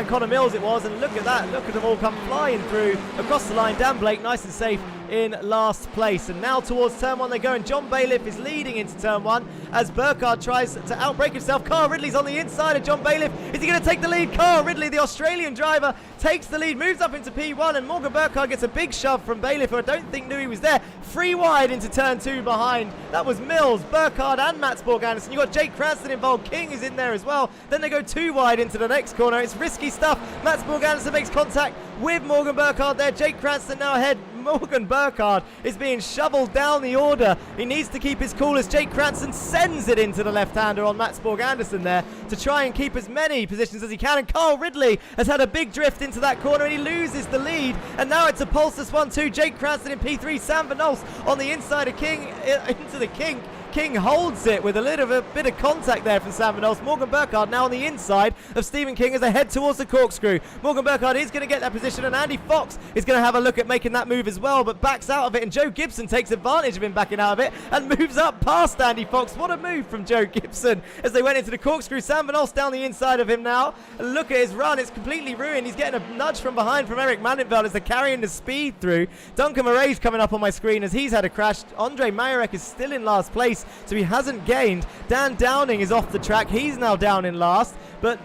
Connor Mills it was. And look at that. Look at them all come flying through across the line. Dan Blake nice and safe in last place. And now towards turn 1 they go. And John Bailiff is leading into turn 1 as Burkhardt tries to outbrake himself. Carl Ridley's on the inside of John Bailiff. Is he going to take the lead? Carl Ridley, the Australian driver, takes the lead, moves up into P1, and Morgan Burkhardt gets a big shove from Bailiff, who I don't think knew he was there. 3 wide into turn 2 behind. That was Mills, Burkhardt, and Mats Borg-Anderson. You've got Jake Cranston involved. King is in there as well. Then they go 2 wide into the next corner. It's risky stuff. Mats Borg-Anderson makes contact with Morgan Burkhardt there. Jake Cranston now ahead. Morgan Burkhardt is being shoveled down the order. He needs to keep his cool as Jake Cranston sends it into the left-hander on Mats Borg-Anderson there to try and keep as many positions as he can. And Carl Ridley has had a big drift into that corner and he loses the lead. And now it's a pulseless 1-2. Jake Cranston in P3. Sam Van Olst on the inside of King into the kink. King holds it with a bit of contact there from Sam Van Olst. Morgan Burkhardt now on the inside of Stephen King as they head towards the corkscrew. Morgan Burkhardt is going to get that position, and Andy Fox is going to have a look at making that move as well, but backs out of it, and Joe Gibson takes advantage of him backing out of it and moves up past Andy Fox. What a move from Joe Gibson as they went into the corkscrew. Sam Van Olst down the inside of him now. And look at his run. It's completely ruined. He's getting a nudge from behind from Eric Mannenveld as they're carrying the speed through. Duncan Murray's coming up on my screen as he's had a crash. Andre Majorek is still in last place, so he hasn't gained. Dan Downing is off the track. He's now down in last. But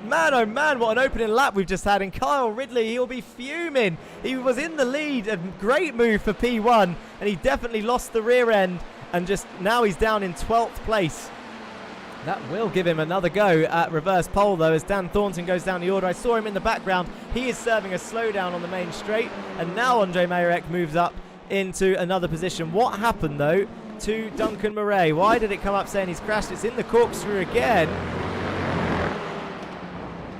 man, oh man, what an opening lap we've just had. And Kyle Ridley, he'll be fuming. He was in the lead. A great move for P1. And he definitely lost the rear end. And just now he's down in 12th place. That will give him another go at reverse pole, though, as Dan Thornton goes down the order. I saw him in the background. He is serving a slowdown on the main straight. And now Andre Majorek moves up into another position. What happened, though, to Duncan Murray? Why did it come up saying he's crashed? It's in the corkscrew again.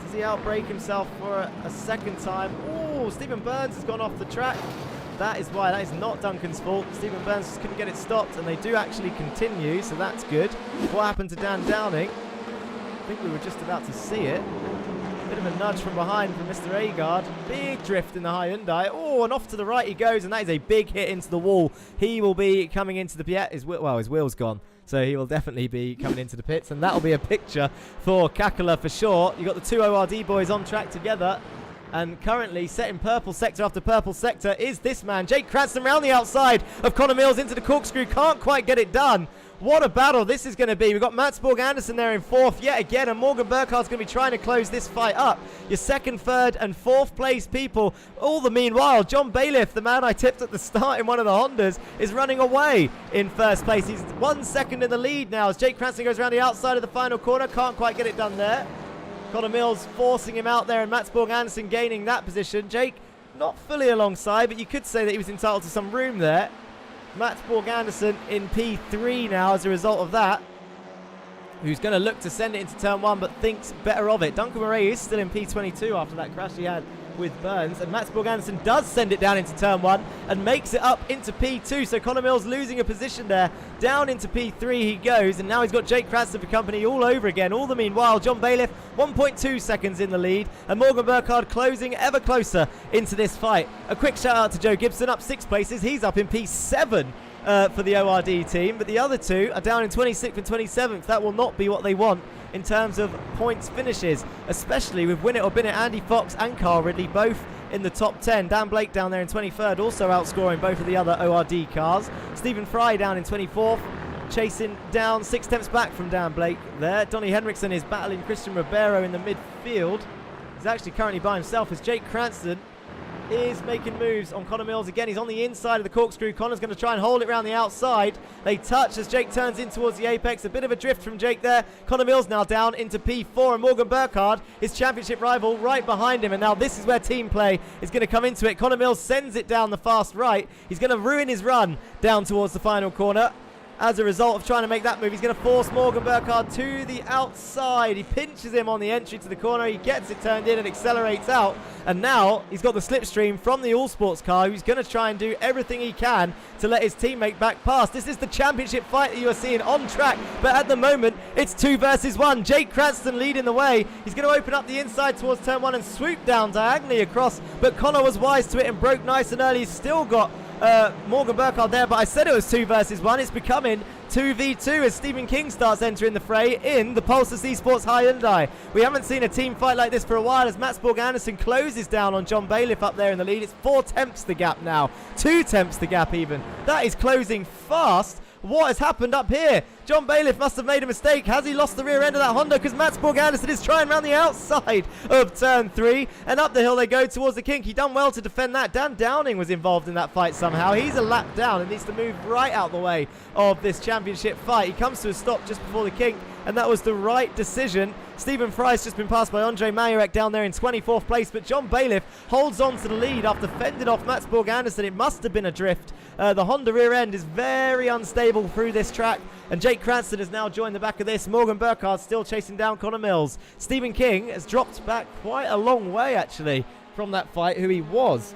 Does he outbrake himself for a second time? Oh, Stephen Burns has gone off the track. that is why. That is not Duncan's fault. Stephen Burns just couldn't get it stopped, and they do actually continue, so that's good. What happened to Dan Downing? I think we were just about to see it. Bit of a nudge from behind from Mr. Agard. Big drift in the Hyundai. Oh, and off to the right he goes, and that is a big hit into the wall. He will be coming into the pit. His wheel's gone, so he will definitely be coming into the pits, and that'll be a picture for Kakula for sure. You've got the two ORD boys on track together, and currently setting purple sector after purple sector is this man, Jake Cranston, round the outside of Connor Mills into the corkscrew. Can't quite get it done. What a battle this is going to be. We've got Matsborg Anderson there in fourth yet again, and Morgan Burkhardt's going to be trying to close this fight up. Your second, third, and fourth place people. All the meanwhile, John Bailiff, the man I tipped at the start in one of the Hondas, is running away in first place. He's 1 second in the lead now as Jake Cranston goes around the outside of the final corner. Can't quite get it done there. Connor Mills forcing him out there, and Matsborg Anderson gaining that position. Jake not fully alongside, but you could say that he was entitled to some room there. Matsborg Anderson in P3 now as a result of that, who's going to look to send it into turn 1 but thinks better of it. Duncan Murray is still in P22 after that crash he had with Burns, and Matsborg Anderson does send it down into turn 1 and makes it up into P2, so Connor Mills losing a position there. Down into P3 he goes, and now he's got Jake Cranston for company all over again. All the meanwhile, John Bailiff 1.2 seconds in the lead, and Morgan Burkhardt closing ever closer into this fight. A quick shout out to Joe Gibson, up 6 places. He's up in P7 for the ORD team, but the other two are down in 26th and 27th. That will not be what they want in terms of points finishes, especially with Win It or Bin It. Andy Fox and Carl Ridley both in the top 10. Dan Blake down there in 23rd, also outscoring both of the other ORD cars. Stephen Fry down in 24th, chasing down 6 tenths back from Dan Blake there. Donnie Henriksen is battling Christian Ribeiro in the midfield. He's actually currently by himself as Jake Cranston is making moves on Connor Mills again. He's on the inside of the corkscrew. Connor's going to try and hold it around the outside. They touch as Jake turns in towards the apex. A bit of a drift from Jake there. Connor Mills now down into P4, and Morgan Burkhardt, his championship rival, right behind him. And now this is where team play is going to come into it. Connor Mills sends it down the fast right. He's going to ruin his run down towards the final corner. As a result of trying to make that move, he's going to force Morgan Burkhardt to the outside. He pinches him on the entry to the corner. He gets it turned in and accelerates out. And now he's got the slipstream from the All Sports car, who's going to try and do everything he can to let his teammate back past. This is the championship fight that you are seeing on track, but at the moment it's 2 versus 1. Jake Cranston leading the way. He's going to open up the inside towards turn 1 and swoop down diagonally across, but Connor was wise to it and broke nice and early. He's still got Morgan Burkhardt there, but I said it was 2 versus 1. It's becoming 2v2 as Stephen King starts entering the fray in the Pulsar Esports Hyundai. We haven't seen a team fight like this for a while as Matsborg Anderson closes down on John Bailiff up there in the lead. It's 4 tenths the gap now, 2 tenths the gap even. That is closing fast. What has happened up here? John Bailiff must have made a mistake. Has he lost the rear end of that Honda? Because Matsborg Anderson is trying around the outside of turn 3. And up the hill they go towards the kink. He done well to defend that. Dan Downing was involved in that fight somehow. He's a lap down and needs to move right out the way of this championship fight. He comes to a stop just before the kink, and that was the right decision. Stephen Fry's just been passed by Andre Majorek down there in 24th place, but John Bailiff holds on to the lead after fending off Matsborg Anderson. It must have been a drift. The Honda rear end is very unstable through this track, and Jake Cranston has now joined the back of this. Morgan Burkhardt still chasing down Connor Mills. Stephen King has dropped back quite a long way actually from that fight, who he was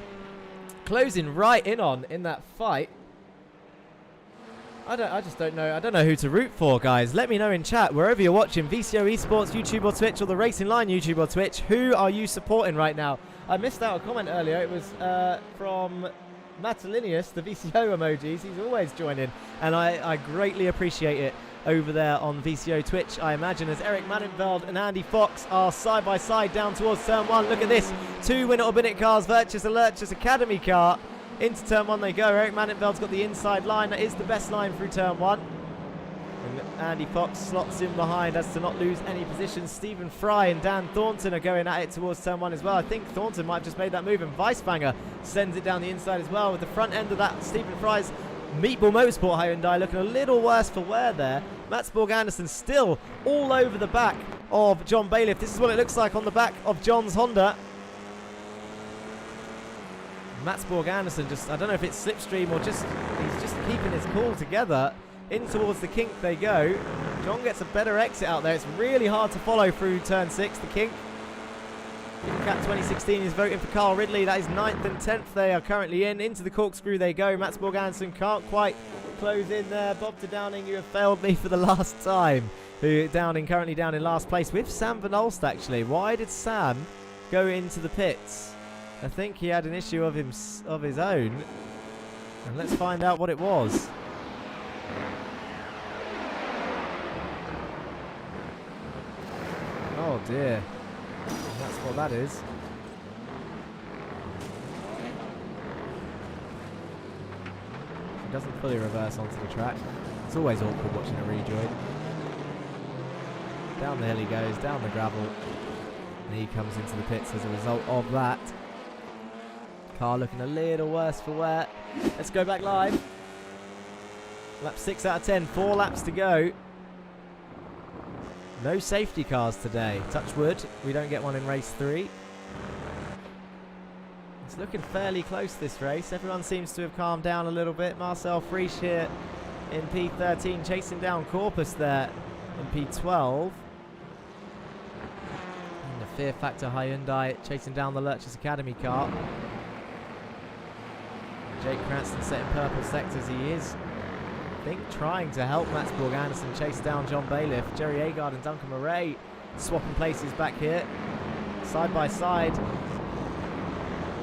closing right in on in that fight. I just don't know. I don't know who to root for, guys. Let me know in chat, wherever you're watching, VCO Esports, YouTube or Twitch, or the Racing Line YouTube or Twitch. Who are you supporting right now? I missed out a comment earlier. It was from Matalinius, the VCO emojis. He's always joining, and I greatly appreciate it over there on VCO Twitch, I imagine, as Eric Mannenveld and Andy Fox are side by side down towards turn 1. Look at this. 2 Win It or Bin It cars, Virtus Alertus Academy car. Into turn 1 they go. Eric Mannenveld's got the inside line. That is the best line through turn 1. And Andy Fox slots in behind as to not lose any position. Stephen Fry and Dan Thornton are going at it towards turn 1 as well. I think Thornton might have just made that move, and Weisbanger sends it down the inside as well, with the front end of that Stephen Fry's Meatball Motorsport Hyundai looking a little worse for wear there. Matsborg Anderson still all over the back of John Bailiff. This is what it looks like on the back of John's Honda. Matsborg Anderson just, I don't know if it's slipstream or just, he's just keeping his cool together. In towards the kink they go. John gets a better exit out there. It's really hard to follow through turn 6, the kink. Cat 2016 is voting for Carl Ridley. That is 9th and 10th they are currently in. Into the corkscrew they go. Mats Borg-Andersen can't quite close in there. Bob to Downing, you have failed me for the last time. Downing currently down in last place with Sam Van Olst, actually. Why did Sam go into the pits? I think he had an issue of his own. And let's find out what it was. Oh dear. That's what that is. He doesn't fully reverse onto the track. It's always awkward watching a rejoin. Down the hill he goes, down the gravel. And he comes into the pits as a result of that. Car looking a little worse for wear. Let's go back live. Lap 6 out of 10, 4 laps to go. No safety cars today. Touch wood, we don't get one in race 3. It's looking fairly close this race. Everyone seems to have calmed down a little bit. Marcel Friesch here in P13, chasing down Corpus there in P12. And the Fear Factor Hyundai chasing down the Lurchers Academy car. Jake Cranston setting purple sectors. He is, I think, trying to help Mats Borg-Andersen chase down John Bailiff. Jerry Agard and Duncan Murray swapping places back here. Side by side.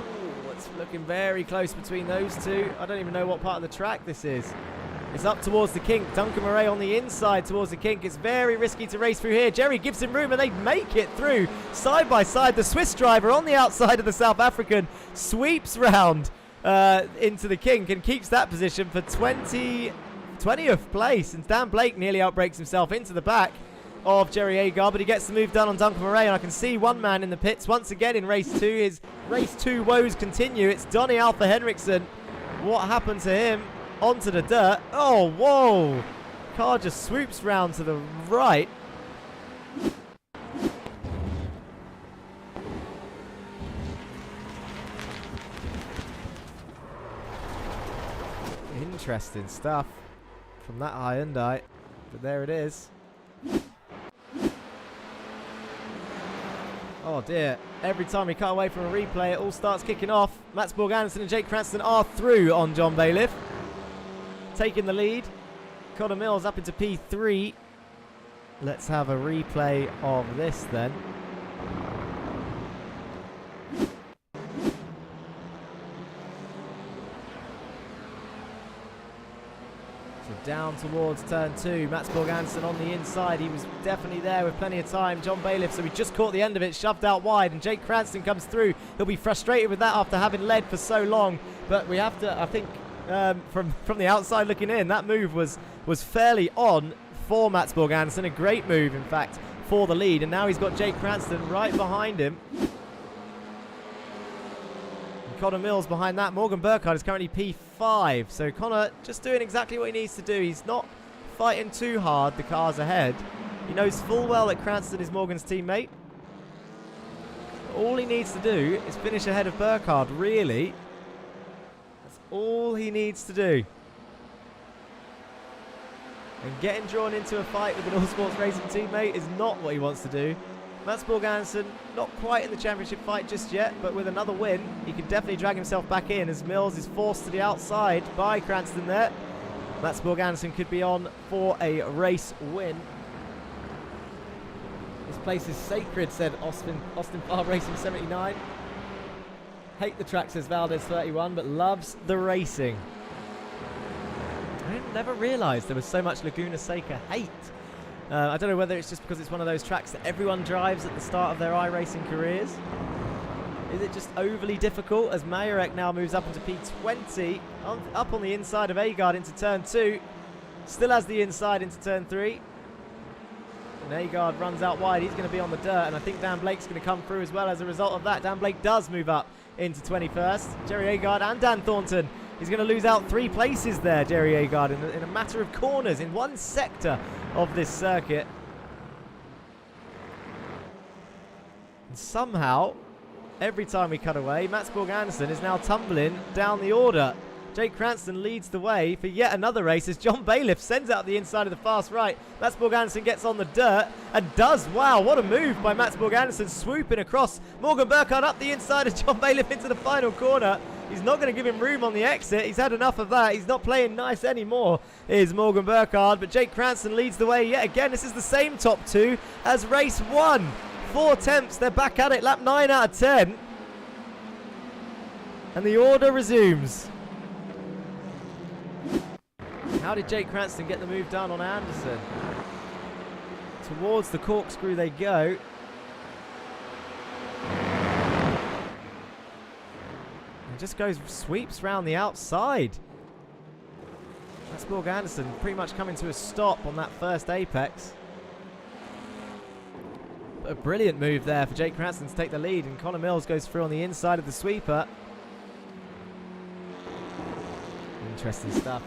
Ooh, it's looking very close between those two. I don't even know what part of the track this is. It's up towards the kink. Duncan Murray on the inside towards the kink. It's very risky to race through here. Jerry gives him room and they make it through. Side by side, the Swiss driver on the outside of the South African sweeps round into the kink and keeps that position for 20th place. And Dan Blake nearly outbreaks himself into the back of Jerry Agard, but he gets the move done on Duncan Murray, and I can see one man in the pits once again in race 2. His race 2 woes continue. It's Donny Alpha Henriksen. What happened to him? Onto the dirt. Oh, whoa! Car just swoops round to the right. Interesting stuff from that Hyundai, but there it is. Oh dear, every time we cut away from a replay it all starts kicking off. Mats Borg-Andersen and Jake Cranston are through on John Bailiff, taking the lead. Connor Mills up into P3. Let's have a replay of this then. Down towards turn 2. Mats Borg-Andersen on the inside. He was definitely there with plenty of time. John Bailiff, so he just caught the end of it, shoved out wide, and Jake Cranston comes through. He'll be frustrated with that after having led for so long. But we have to, I think, from the outside looking in, that move was fairly on for Mats Borg-Andersen. A great move, in fact, for the lead. And now he's got Jake Cranston right behind him. Connor Mills behind that. Morgan Burkhardt is currently P5. So Connor just doing exactly what he needs to do. He's not fighting too hard. The car's ahead. He knows full well that Cranston is Morgan's teammate. All he needs to do is finish ahead of Burkhardt, really. That's all he needs to do. And getting drawn into a fight with an All Sports Racing teammate is not what he wants to do. Mats Borg-Andersen not quite in the championship fight just yet, but with another win, he can definitely drag himself back in as Mills is forced to the outside by Cranston there. Mats Borg-Andersen could be on for a race win. This place is sacred, said Austin Farm Racing 79. Hate the track, says Valdez 31, but loves the racing. I never realised there was so much Laguna Seca hate. I don't know whether it's just because it's one of those tracks that everyone drives at the start of their iRacing careers. Is it just overly difficult as Majorek now moves up into P20, up on the inside of Agard into turn 2. Still has the inside into turn 3. And Agard runs out wide. He's going to be on the dirt, and I think Dan Blake's going to come through as well as a result of that. Dan Blake does move up into 21st. Jerry Agard and Dan Thornton. He's going to lose out 3 places there, Jerry Agard, in a matter of corners in one sector of this circuit. And somehow, every time we cut away, Mats Borg-Andersen is now tumbling down the order. Jake Cranston leads the way for yet another race as John Bailiff sends out the inside of the fast right. Mats Borg-Andersen gets on the dirt and does. Wow, what a move by Mats Borg-Andersen, swooping across. Morgan Burkhardt up the inside of John Bailiff into the final corner. He's not going to give him room on the exit. He's had enough of that. He's not playing nice anymore, is Morgan Burkhardt. But Jake Cranston leads the way yet again. This is the same top two as race 1. 4 attempts. They're back at it. Lap 9 out of 10. And the order resumes. How did Jake Cranston get the move done on Anderson? Towards the corkscrew they go. Just goes, sweeps round the outside. That's Borg-Andersen pretty much coming to a stop on that first apex. But a brilliant move there for Jake Cranston to take the lead, and Connor Mills goes through on the inside of the sweeper. Interesting stuff.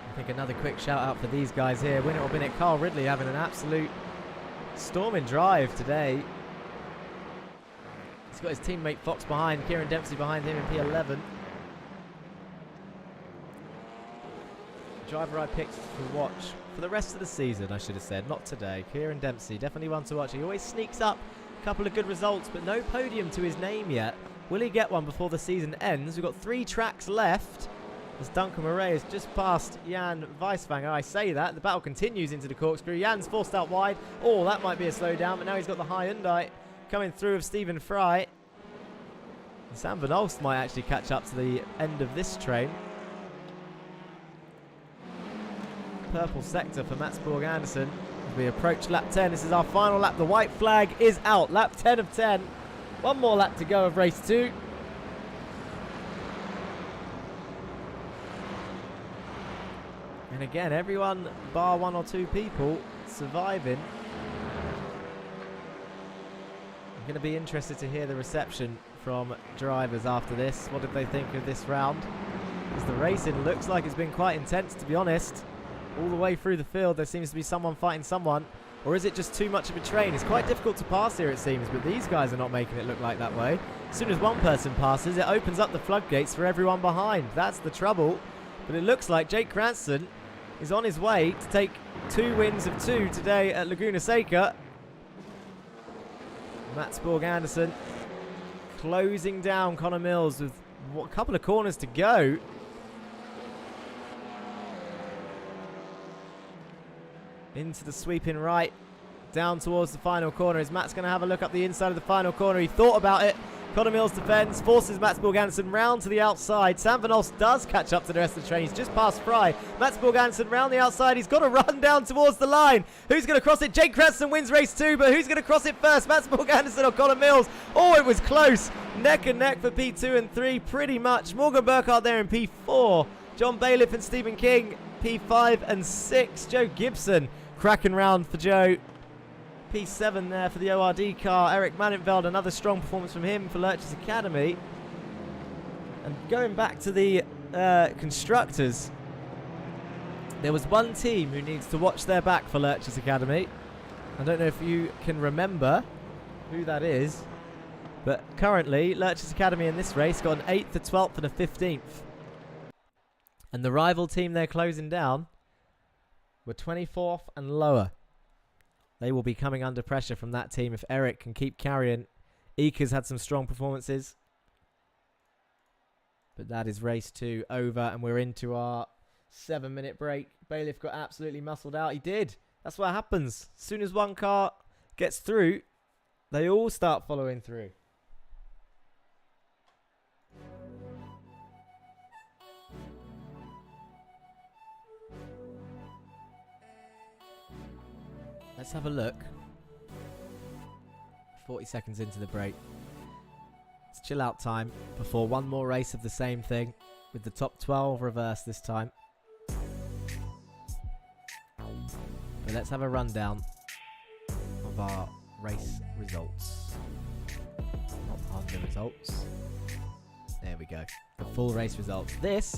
I think another quick shout out for these guys here. Win it or bin it. Carl Ridley having an absolute storming drive today. He's got his teammate Fox behind, Kieran Dempsey behind him in P11. Driver I picked to watch for the rest of the season, I should have said, not today. Kieran Dempsey, definitely one to watch. He always sneaks up a couple of good results, but no podium to his name yet. Will he get one before the season ends? We've got 3 tracks left. As Duncan Murray has just passed Jan Weiswanger. I say that. The battle continues into the corkscrew. Jan's forced out wide. Oh, that might be a slowdown, but now he's got the high Hyundai coming through of Stephen Fry. And Sam Van Olst might actually catch up to the end of this train. Purple sector for Mats Borg-Andersen as we approach lap 10. This is our final lap. The white flag is out. Lap 10 of 10. One more lap to go of race 2. And again, everyone bar 1 or 2 people surviving. I'm going to be interested to hear the reception from drivers after this. What did they think of this round? Because the racing looks like it's been quite intense, to be honest. All the way through the field, there seems to be someone fighting someone. Or is it just too much of a train? It's quite difficult to pass here, it seems, but these guys are not making it look like that way. As soon as one person passes, it opens up the floodgates for everyone behind. That's the trouble. But it looks like Jake Cranston is on his way to take 2 wins of 2 today at Laguna Seca. Mats Borg-Andersen closing down Connor Mills with a couple of corners to go. Into the sweeping right, down towards the final corner. Is Matt's going to have a look up the inside of the final corner? He thought about it. Connor Mills defends, forces Mats Borg-Andersen round to the outside. Sam Van Olst does catch up to the rest of the train. He's just past Fry. Mats Borg-Andersen round the outside. He's got to run down towards the line. Who's going to cross it? Jake Cranston wins race 2, but who's going to cross it first? Mats Borg-Andersen or Connor Mills? Oh, it was close. Neck and neck for P2 and 3, pretty much. Morgan Burkhardt there in P4. John Bailiff and Stephen King, P5 and 6. Joe Gibson, cracking round for Joe. P7 there for the ORD car. Eric Mannenveld, another strong performance from him for Lurch's Academy. And going back to the constructors, there was one team who needs to watch their back for Lurch's Academy. I don't know if you can remember who that is, but currently Lurch's Academy in this race got an 8th, a 12th and a 15th. And the rival team they're closing down were 24th and lower. They will be coming under pressure from that team if Eric can keep carrying. Ika's had some strong performances. But that is race 2 over, and we're into our 7-minute break. Bailiff got absolutely muscled out. He did. That's what happens. As soon as one car gets through, they all start following through. Let's have a look. 40 seconds into the break. It's chill out time before one more race of the same thing with the top 12 reverse this time. But let's have a rundown of our race results. Not Honda results. There we go. The full race results. This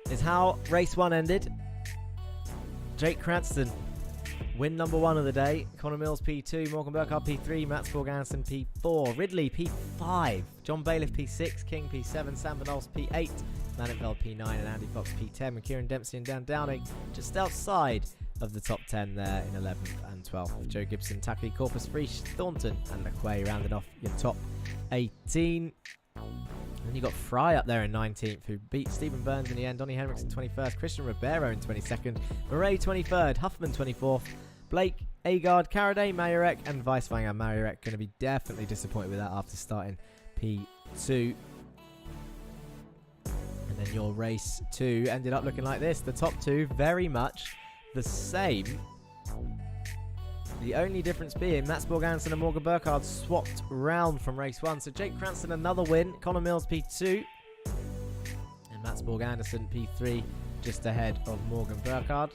is how race 1 ended. Jake Cranston, win number 1 of the day. Connor Mills P2, Morgan Burkhardt P3, Mats Borgansen P4, Ridley P5, John Bailiff P6, King P7, Sam Van Olst P8, Mannenfeld P9 and Andy Fox P10 with Kieran Dempsey and Dan Downing just outside of the top 10 there in 11th and 12th. Joe Gibson, Taki, Corpus, Frisch, Thornton and McQuay rounding off your top 18. And then you got Fry up there in 19th, who beat Stephen Burns in the end. Donny Henriksen 21st, Christian Ribeiro in 22nd, Murray 23rd, Huffman 24th, Blake, Agard, Caraday, Majorek, and Weiswanger. Majorek going to be definitely disappointed with that after starting P2. And then your race 2 ended up looking like this. The top 2 very much the same. The only difference being Mats Borgansen and Morgan Burkhardt swapped round from race 1. So Jake Cranston another win, Connor Mills P2, and Mats Borgansen P3 just ahead of Morgan Burkhardt.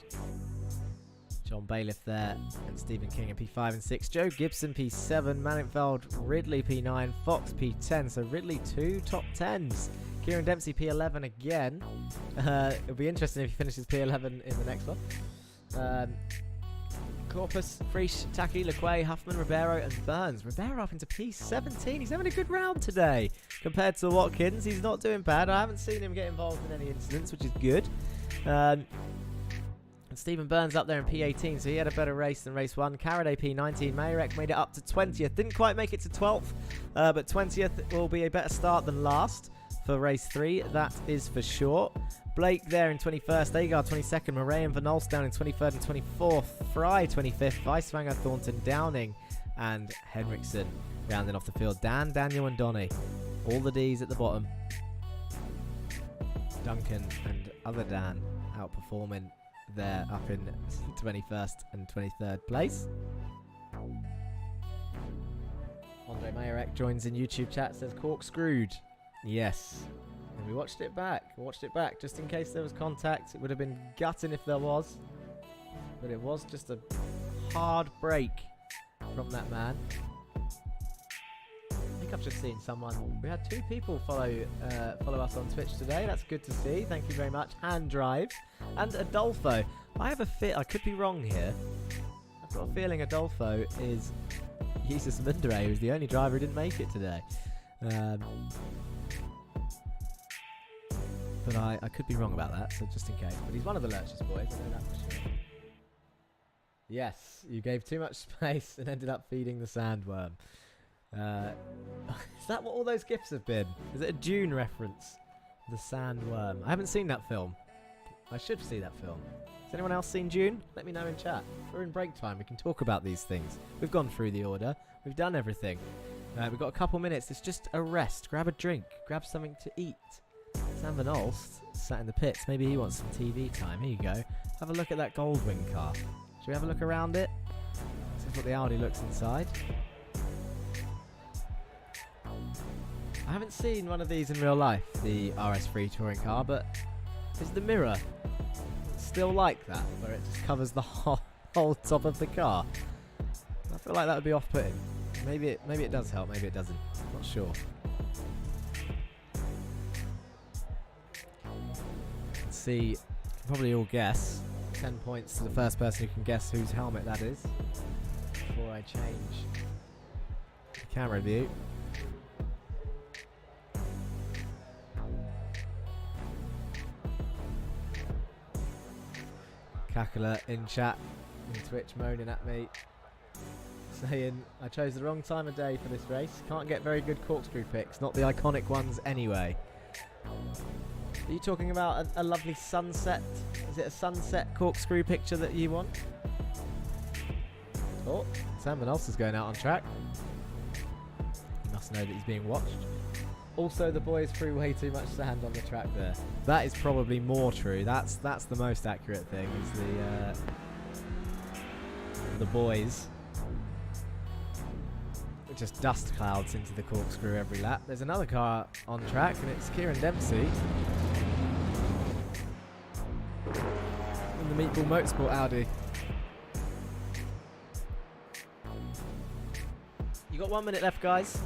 John Bailiff there and Stephen King in P5 and 6. Joe Gibson P7, Mannenfeld, Ridley P9, Fox P10. So Ridley 2 top 10s. Kieran Dempsey P11 again. It'll be interesting if he finishes P11 in the next one. Corpus, Frisch, Taki, LeQuay, Huffman, Ribeiro and Burns. Ribeiro up into P17. He's having a good round today. Compared to Watkins, he's not doing bad. I haven't seen him get involved in any incidents, which is good. And Stephen Burns up there in P18, so he had a better race than race 1. Caraday P19. Majorek made it up to 20th. Didn't quite make it to 12th, but 20th will be a better start than last for race 3. That is for sure. Blake there in 21st, Agar 22nd, Murray and Van Olst down in 23rd and 24th, Fry 25th, Weiswanger, Thornton, Downing and Henriksen rounding off the field. Dan, Daniel and Donny, all the Ds at the bottom. Duncan and other Dan outperforming there up in 21st and 23rd place. Andre Majorek joins in YouTube chat, says corkscrewed. Yes. And we watched it back. Just in case there was contact. It would have been gutting if there was. But it was just a hard break from that man. I think I've just seen someone. We had 2 people follow us on Twitch today. That's good to see. Thank you very much. Hand Drive and Adolfo. I have a I could be wrong here. I've got a feeling Adolfo is Jesus Mundere, who's the only driver who didn't make it today. But I could be wrong about that, so just in case. But he's one of the Lurchers boys, I know that for sure. Yes, you gave too much space and ended up feeding the sandworm. Is that what all those gifts have been? Is it a Dune reference? The sandworm. I haven't seen that film. I should see that film. Has anyone else seen Dune? Let me know in chat. We're in break time. We can talk about these things. We've gone through the order. We've done everything. We've got a couple minutes. It's just a rest. Grab a drink. Grab something to eat. Sam Van Olst sat in the pits. Maybe he wants some TV time. Here you go. Have a look at that Goldwing car. Should we have a look around it? This is what the Audi looks inside. I haven't seen one of these in real life, the RS3 touring car, but is the mirror still like that, where it just covers the whole top of the car? I feel like that would be off-putting. Maybe it does help, maybe it doesn't. Not sure. Let's see, you can probably all guess. 10 points to the first person who can guess whose helmet that is. Before I change the camera view. Kakala in chat, in Twitch, moaning at me, saying I chose the wrong time of day for this race. Can't get very good corkscrew picks, not the iconic ones anyway. Are you talking about a lovely sunset? Is it a sunset corkscrew picture that you want? Oh, Sam Van Olst is going out on track. He must know that he's being watched. Also, the boys threw way too much sand on the track there. That is probably more true. That's the most accurate thing. Is the boys just dust clouds into the corkscrew every lap. There's another car on track, and it's Kieran Dempsey in the Meatball Motorsport Audi. You got 1 minute left, guys.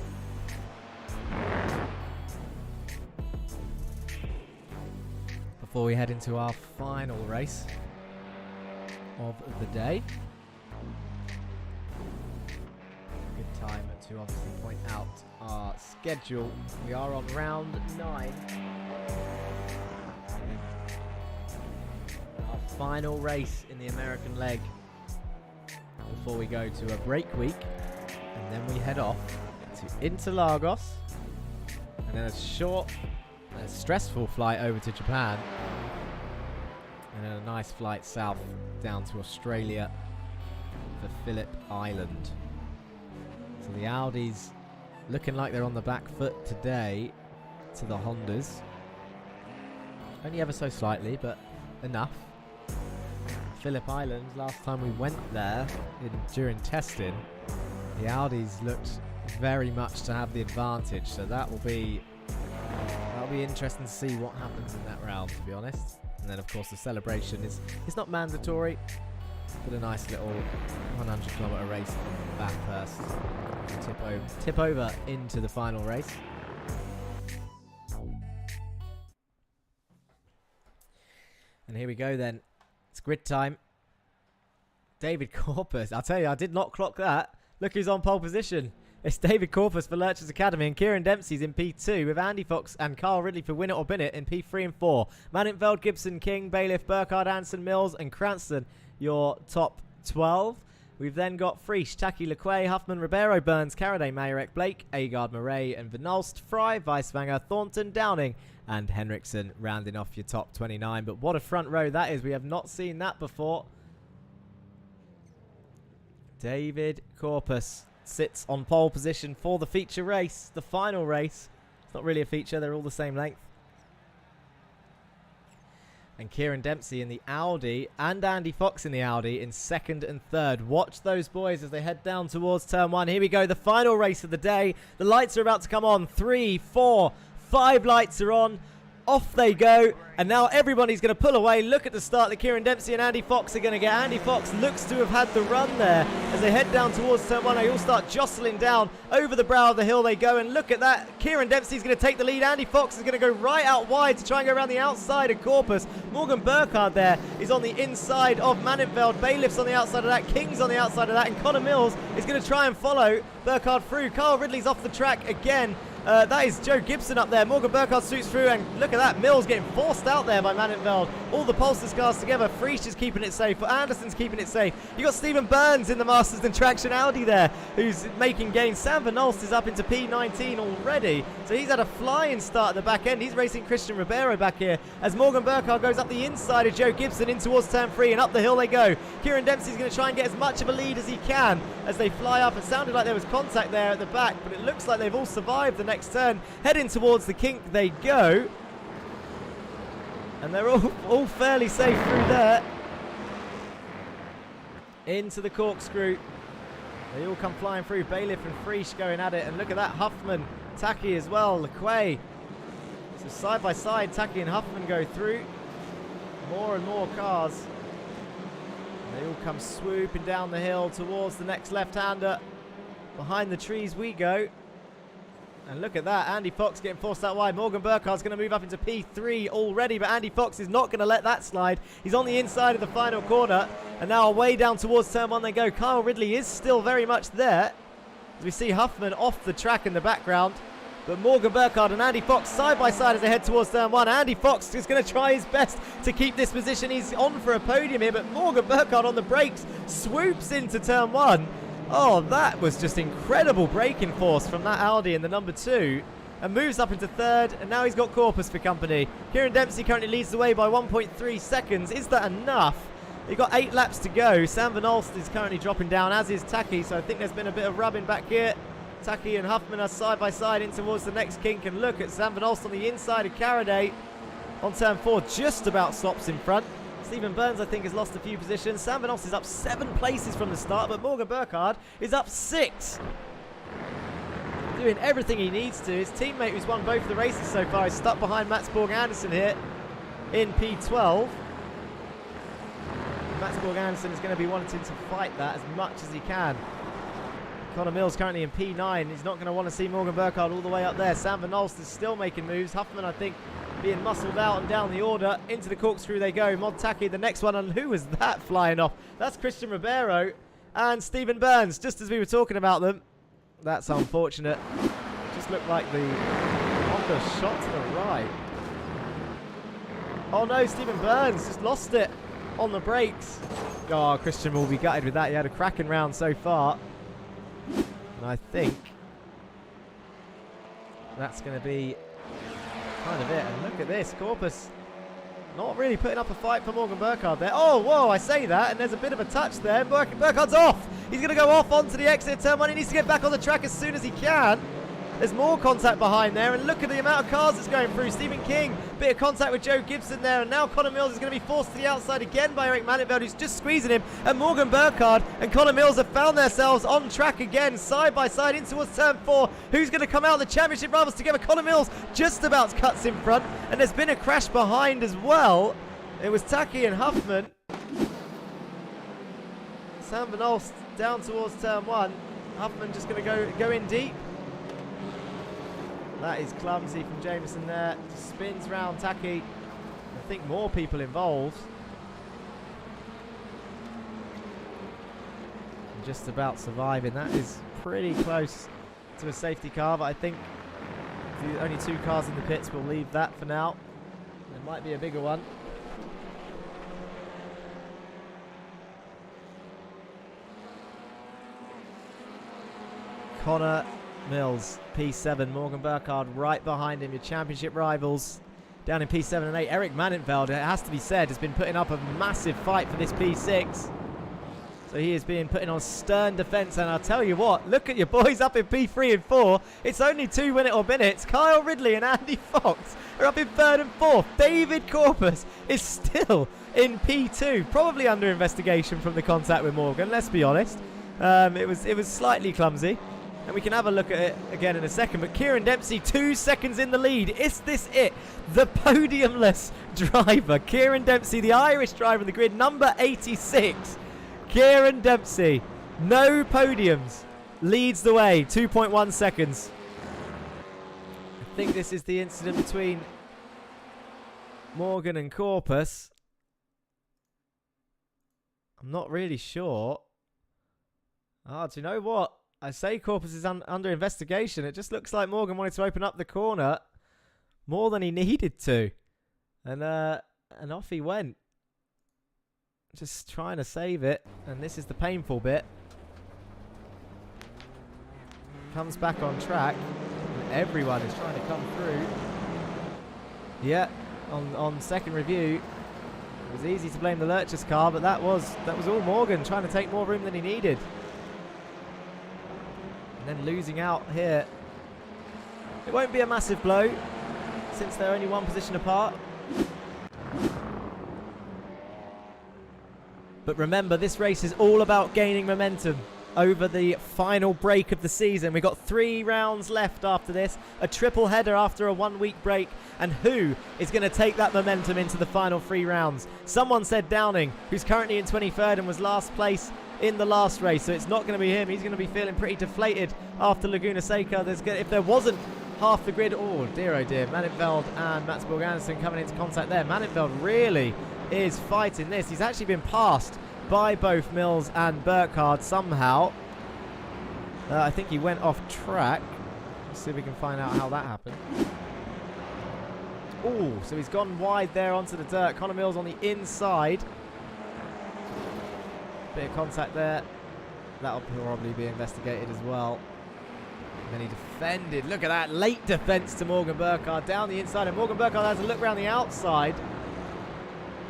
Before we head into our final race of the day. Good time to obviously point out our schedule. We are on round 9. Our final race in the American leg before we go to a break week. And then we head off to Interlagos. And then a short, stressful flight over to Japan. And then a nice flight south down to Australia for Phillip Island. So the Audis looking like they're on the back foot today to the Hondas. Only ever so slightly, but enough. Phillip Island, last time we went there during testing, the Audis looked very much to have the advantage. So that'll be interesting to see what happens in that round, to be honest. And then, of course, the celebration is not mandatory, but a nice little 100-kilometer race back first. Tip over into the final race. And here we go then. It's grid time. David Corpus. I'll tell you, I did not clock that. Look who's on pole position. It's David Corpus for Lurchers Academy, and Kieran Dempsey's in P2 with Andy Fox and Carl Ridley for Win It or Bin It in P3 and 4. Manintveld, Gibson, King, Bailiff, Burkhard, Anson, Mills and Cranston, your top 12. We've then got Friesch, Taki, Lequay, Huffman, Ribeiro, Burns, Caraday, Mayerek, Blake, Agard, Murray and Vinolst, Fry, Weiswanger, Thornton, Downing and Henriksen rounding off your top 29. But what a front row that is. We have not seen that before. David Corpus sits on pole position for the feature race, the final race. It's not really a feature, they're all the same length. And Kieran Dempsey in the Audi and Andy Fox in the Audi in second and third. Watch those boys as they head down towards turn 1. Here we go, the final race of the day. The lights are about to come on. 3, 4, 5 lights are on. Off they go, and now everybody's going to pull away. Look at the start that Kieran Dempsey and Andy Fox are going to get. Andy Fox looks to have had the run there as they head down towards turn 1. They all start jostling down. Over the brow of the hill they go, and look at that. Kieran Dempsey's going to take the lead. Andy Fox is going to go right out wide to try and go around the outside of Corpus. Morgan Burkhard there is on the inside of Manintveld. Bailiff's on the outside of that. King's on the outside of that, and Connor Mills is going to try and follow Burkhard through. Carl Ridley's off the track again. That is Joe Gibson up there. Morgan Burkhard shoots through, and look at that. Mills getting forced out there by Manintveld. All the Pulsars cars together. Friesch is keeping it safe. Anderson's keeping it safe. You got Stephen Burns in the Masters and Traction Audi there, who's making gains. Sam Vinolst is up into P19 already, so he's had a flying start at the back end. He's racing Christian Ribeiro back here as Morgan Burkhard goes up the inside of Joe Gibson in towards turn 3, and up the hill they go. Kieran Dempsey's going to try and get as much of a lead as he can as they fly up. It sounded like there was contact there at the back, but it looks like they've all survived the next turn. Heading towards the kink they go, and they're all fairly safe through there. Into the corkscrew. They all come flying through. Bailiff and Friesch going at it, and look at that. Huffman, Taki as well, Lequay. So side by side, Taki and Huffman go through. More and more cars. They all come swooping down the hill towards the next left-hander. Behind the trees we go. And look at that, Andy Fox getting forced out wide. Morgan Burkhard's going to move up into P3 already, but Andy Fox is not going to let that slide. He's on the inside of the final corner, and now away down towards turn 1 they go. Kyle Ridley is still very much there, as we see Huffman off the track in the background. But Morgan Burkhard and Andy Fox side by side as they head towards turn 1. Andy Fox is going to try his best to keep this position. He's on for a podium here, but Morgan Burkhard on the brakes swoops into turn 1. Oh, that was just incredible braking force from that Audi in the number 2. And moves up into third, and now he's got Corpus for company. Kieran Dempsey currently leads the way by 1.3 seconds. Is that enough? You've got 8 laps to go. Sam Vinolst is currently dropping down, as is Taki, so I think there's been a bit of rubbing back here. Taki and Huffman are side by side in towards the next kink, and look at Sam Vinolst on the inside of Caraday on turn 4, just about stops in front. Stephen Burns, I think, has lost a few positions. Sam Vinolst is up 7 places from the start, but Morgan Burkhard is up 6. Doing everything he needs to. His teammate, who's won both the races so far, is stuck behind Mats Borg Anderson here in P12. Mats Borg Anderson is going to be wanting to fight that as much as he can. Connor Mills currently in P9. He's not going to want to see Morgan Burkhard all the way up there. Sam Vinolst is still making moves. Huffman, I think, being muscled out and down the order. Into the corkscrew they go. Montaki, the next one. And who was that flying off? That's Christian Ribeiro and Stephen Burns, just as we were talking about them. That's unfortunate. Just looked like the Honda shot to the right. Oh no, Stephen Burns just lost it on the brakes. Oh, Christian will be gutted with that. He had a cracking round so far. And I think that's going to be kind of it. And look at this, Corpus not really putting up a fight for Morgan Burkhardt there. Oh, whoa, I say that, and there's a bit of a touch there. Burkhardt's off. He's going to go off onto the exit turn one. He needs to get back on the track as soon as he can. There's more contact behind there, and look at the amount of cars that's going through. Stephen King, bit of contact with Joe Gibson there, and now Connor Mills is going to be forced to the outside again by Eric Mannenfeld, who's just squeezing him, and Morgan Burkhardt and Connor Mills have found themselves on track again, side by side in towards turn 4. Who's going to come out? The championship rivals together. Connor Mills just about cuts in front, and there's been a crash behind as well. It was Taki and Huffman. Sam Van Olst down towards turn 1. Huffman just going to go in deep. That is clumsy from Jameson there. Just spins round Taki. I think more people involved. And just about surviving. That is pretty close to a safety car, but I think the only 2 cars in the pits will leave that for now. There might be a bigger one. Connor Mills, P7, Morgan Burkhardt right behind him, your championship rivals down in P7 and 8. Eric Mannenfeld, it has to be said, has been putting up a massive fight for this P6. So he is being put in on stern defence, and I'll tell you what, look at your boys up in P3 and 4. It's only 2 minutes. Kyle Ridley and Andy Fox are up in 3rd and 4th. David Corpus is still in P2, probably under investigation from the contact with Morgan, let's be honest. It was slightly clumsy. And we can have a look at it again in a second. But Kieran Dempsey, 2 seconds in the lead. Is this it? The podiumless driver. Kieran Dempsey, the Irish driver in the grid, number 86. Kieran Dempsey, no podiums, leads the way, 2.1 seconds. I think this is the incident between Morgan and Corpus. I'm not really sure. Do you know what? I say Corpus is under investigation. It just looks like Morgan wanted to open up the corner more than he needed to. And off he went. Just trying to save it. And this is the painful bit. Comes back on track. And everyone is trying to come through. Yeah, on second review, it was easy to blame the Lurchers car, but that was all Morgan trying to take more room than he needed. And then losing out here. It won't be a massive blow since they're only 1 position apart. But remember, this race is all about gaining momentum over the final break of the season. We've got 3 rounds left after this, a triple header after a 1-week break, and who is going to take that momentum into the final 3 rounds? Someone said Downing, who's currently in 23rd and was last place in the last race, so it's not going to be him. He's going to be feeling pretty deflated after Laguna Seca. If there wasn't half the grid, oh dear, Mannenfeld and Mats Borg Anderson coming into contact there. Mannenfeld really is fighting this. He's actually been passed by both Mills and Burkhardt somehow. I think he went off track. Let's see if we can find out how that happened. Oh, so he's gone wide there onto the dirt. Connor Mills on the inside. Bit of contact there. That'll probably be investigated as well. And then he defended. Look at that late defense to Morgan Burkhardt down the inside. And Morgan Burkhardt has a look around the outside.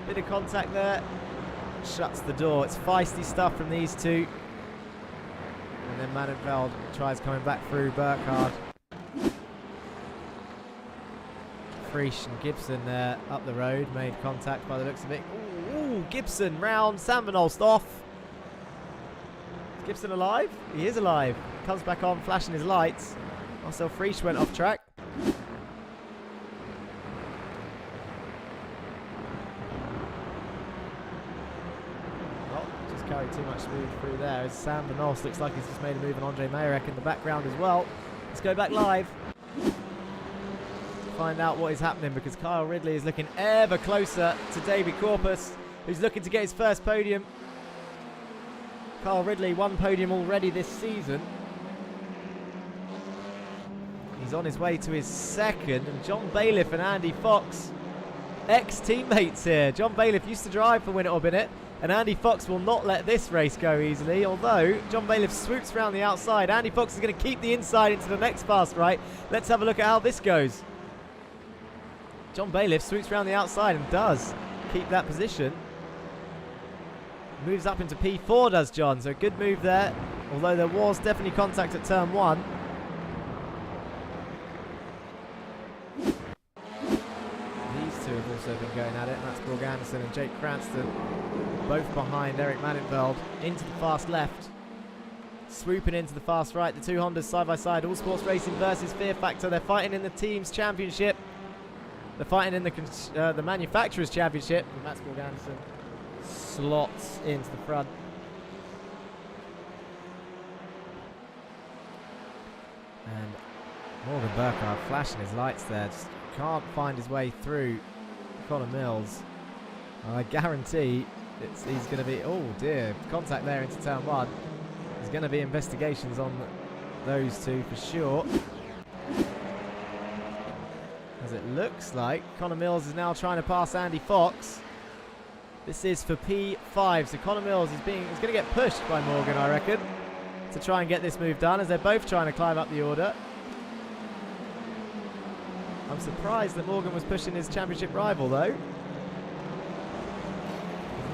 Bit of contact there. Shuts the door. It's feisty stuff from these two. And then Mannenfeld tries coming back through Burkhardt. Frisch and Gibson there up the road. Made contact by the looks of it. Ooh, Gibson round. Sam Van Olst off. Is Gibson alive? He is alive. Comes back on, flashing his lights. Marcel Frisch went off track. Just carried too much speed through there. As Sam Van Olst looks like he's just made a move on Andre Mayerek in the background as well. Let's go back live. find out what is happening, because Kyle Ridley is looking ever closer to David Corpus, who's looking to get his first podium. Kyle Ridley, one podium already this season. He's on his way to his second, and John Bailiff and Andy Fox, ex-teammates here. John Bailiff used to drive for Win It or Bin It, and Andy Fox will not let this race go easily, although John Bailiff swoops around the outside. Andy Fox is going to keep the inside into the next fast right. Let's have a look at how this goes. John Bailiff swoops around the outside and does keep that position. Moves up into P4, does John, so good move there, although there was definitely contact at turn 1. Have also been going at it. Mats Borg Anderson and Jake Cranston both behind Eric Mannenfeld into the fast left, swooping into the fast right. The two Hondas side by side. All Sports Racing versus Fear Factor. They're fighting in the team's championship. They're fighting in the manufacturer's championship. And Mats Borg Anderson slots into the front. And Morgan Burkhardt flashing his lights there. Just can't find his way through Connor Mills. I guarantee he's going to be... Oh dear, contact there into turn 1. There's going to be investigations on those two for sure. As it looks like Connor Mills is now trying to pass Andy Fox. This is for P5, so Connor Mills is going to get pushed by Morgan, I reckon, to try and get this move done, as they're both trying to climb up the order. I'm surprised that Morgan was pushing his championship rival, though.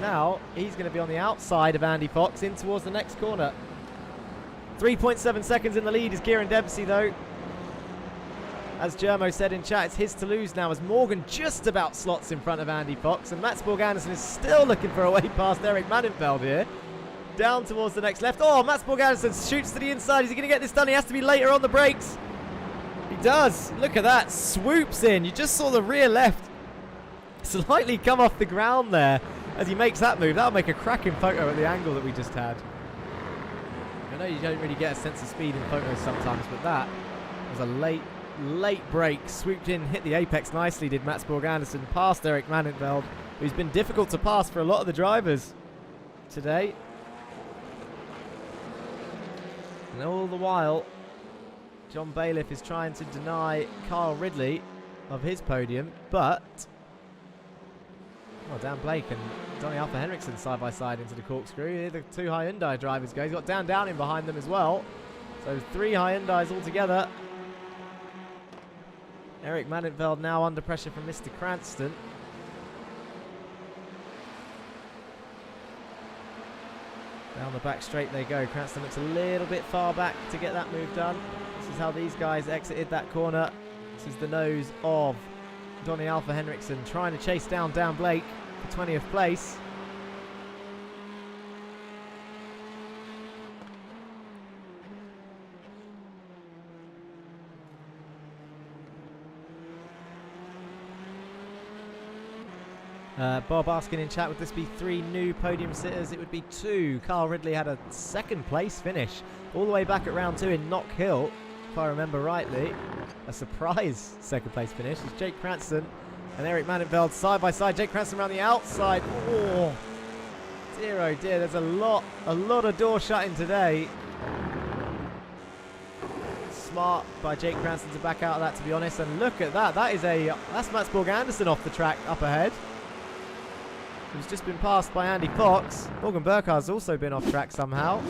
Now, he's going to be on the outside of Andy Fox in towards the next corner. 3.7 seconds in the lead is Kieran Dempsey, though. As Germo said in chat, it's his to lose now, as Morgan just about slots in front of Andy Fox, and Mats Borg Anderson is still looking for a way past Eric Mannenfeld here. Down towards the next left. Oh, Mats Borg Anderson shoots to the inside. Is he going to get this done? He has to be later on the brakes. He does. Look at that. Swoops in. You just saw the rear left slightly come off the ground there as he makes that move. That'll make a cracking photo at the angle that we just had. I know you don't really get a sense of speed in photos sometimes, but that was a late break. Swooped in, hit the apex nicely, did Mats Borg Anderson, past Eric Mannenfeld, who's been difficult to pass for a lot of the drivers today. And all the while, John Bailiff is trying to deny Kyle Ridley of his podium, but Dan Blake and Donny Alpha Henriksen side by side into the corkscrew. Here the two Hyundai drivers go. He's got Dan Downing behind them as well. So 3 Hyundais altogether. Eric Mannenfeld now under pressure from Mr. Cranston. Down the back straight they go. Cranston looks a little bit far back to get that move done. This is how these guys exited that corner. This is the nose of Donny Alpha Henriksen trying to chase down Dan Blake for 20th place. Bob asking in chat, would this be 3 new podium sitters? It would be 2. Kyle Ridley had a 2nd place finish all the way back at round 2 in Knock Hill, if I remember rightly. A surprise 2nd place finish. It's Jake Cranston and Eric Mannenfeld side by side. Jake Cranston around the outside. Oh dear, there's a lot of door shutting today. Smart by Jake Cranston to back out of that, to be honest. And look at that. That's Mats Borg Anderson off the track up ahead, who's just been passed by Andy Fox. Morgan Burkhardt's also been off track somehow.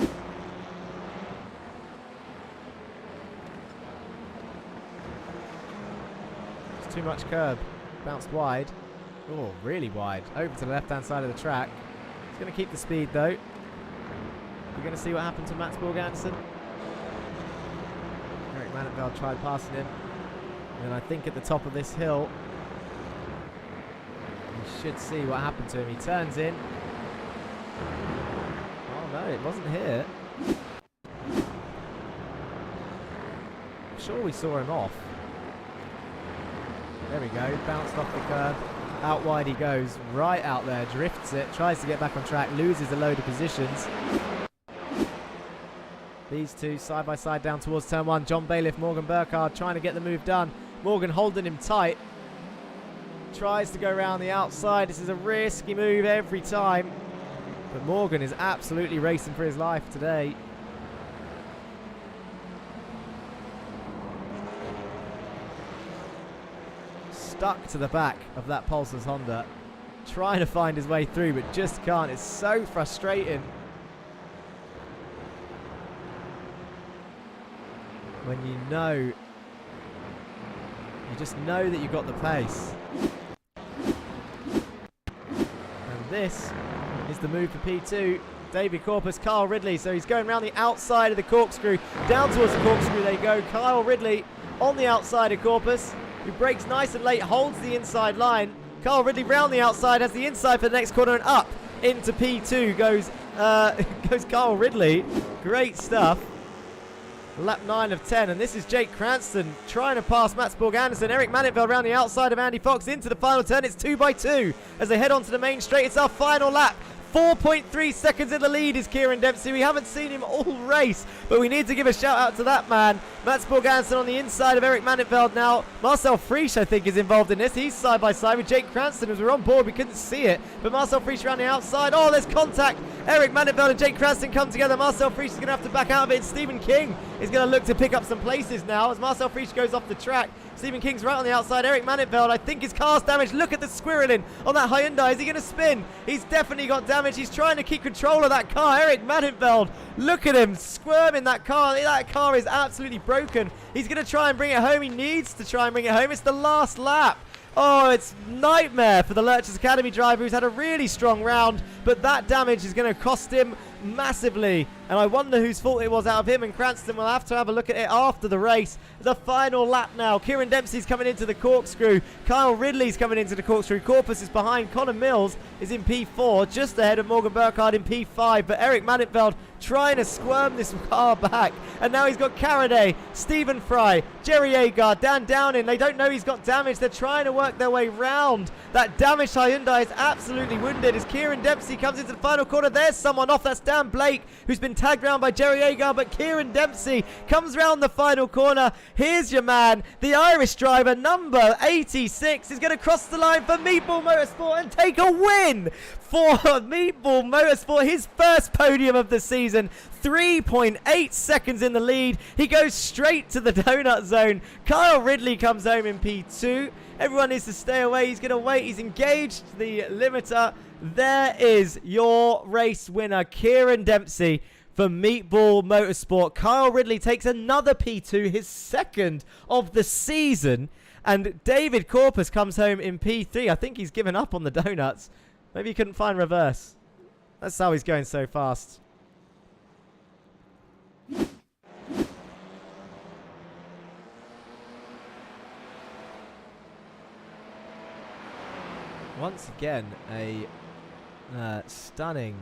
It's too much curb. Bounced wide. Oh, really wide. Over to the left-hand side of the track. He's going to keep the speed, though. We're going to see what happens to Mats Borg Anderson. Eric Mannenfeld tried passing him. And I think at the top of this hill, should see what happened to him. He turns in. Oh no, it wasn't here. I'm sure we saw him off. There we go. Bounced off the curb. Out wide he goes. Right out there. Drifts it. Tries to get back on track. Loses a load of positions. These two side by side down towards turn 1. John Bailiff, Morgan Burkhardt trying to get the move done. Morgan holding him tight. Tries to go around the outside. This is a risky move every time. But Morgan is absolutely racing for his life today. Stuck to the back of that Pulsar's Honda. Trying to find his way through, but just can't. It's so frustrating. When you know, you just know that you've got the pace. And this is the move for P2. David Corpus, Kyle Ridley. So he's going around the outside of the corkscrew. Down towards the corkscrew they go. Kyle Ridley on the outside of Corpus, who breaks nice and late, holds the inside line. Kyle Ridley round the outside, has the inside for the next corner, and up into P2 goes Kyle Ridley. Great stuff. Lap 9 of 10, and this is Jake Cranston trying to pass Matsborg Anderson. Eric Mannitveld around the outside of Andy Fox into the final turn. It's 2x2 as they head onto the main straight. It's our final lap. 4.3 seconds in the lead is Kieran Dempsey. We haven't seen him all race, but we need to give a shout out to that man. Matsborg Anderson on the inside of Eric Mannitveld now. Marcel Friesch, I think, is involved in this. He's side by side with Jake Cranston. As we're on board, we couldn't see it, but Marcel Friesch around the outside. Oh, there's contact. Eric Mannitveld and Jake Cranston come together. Marcel Friesch is going to have to back out of it. Stephen King is going to look to pick up some places now as Marcel Friesch goes off the track. Stephen King's right on the outside. Eric Mannitveld, I think his car's damaged. Look at the squirreling on that Hyundai. Is he going to spin? He's definitely got damage. He's trying to keep control of that car. Eric Mannitveld, look at him squirming that car. That car is absolutely broken. He's going to try and bring it home. He needs to try and bring it home. It's the last lap. Oh, it's nightmare for the Lurchers Academy driver who's had a really strong round, but that damage is going to cost him massively. And I wonder whose fault it was out of him, and Cranston will have to have a look at it after the race. The final lap now. Kieran Dempsey's coming into the corkscrew. Kyle Ridley's coming into the corkscrew. Corpus is behind. Connor Mills is in P4, just ahead of Morgan Burkhardt in P5. But Eric Mannitveld trying to squirm this car back. And now he's got Caraday, Stephen Fry, Jerry Agard, Dan Downing. They don't know he's got damage. They're trying to work their way round. That damaged Hyundai is absolutely wounded as Kieran Dempsey comes into the final corner. There's someone off. That's Dan Blake, who's been tagged round by Jerry Agard. But Kieran Dempsey comes round the final corner. Here's your man, the Irish driver, number 86, is going to cross the line for Meatball Motorsport and take a win for Meatball Motorsport. His first podium of the season. 3.8 seconds in the lead. He goes straight to the donut zone. Kyle Ridley comes home in P2. Everyone needs to stay away. He's going to wait. He's engaged the limiter. There is your race winner, Kieran Dempsey for Meatball Motorsport. Kyle Ridley takes another P2, his second of the season. And David Corpus comes home in P3. I think he's given up on the donuts. Maybe he couldn't find reverse. That's how he's going so fast. Once again, a stunning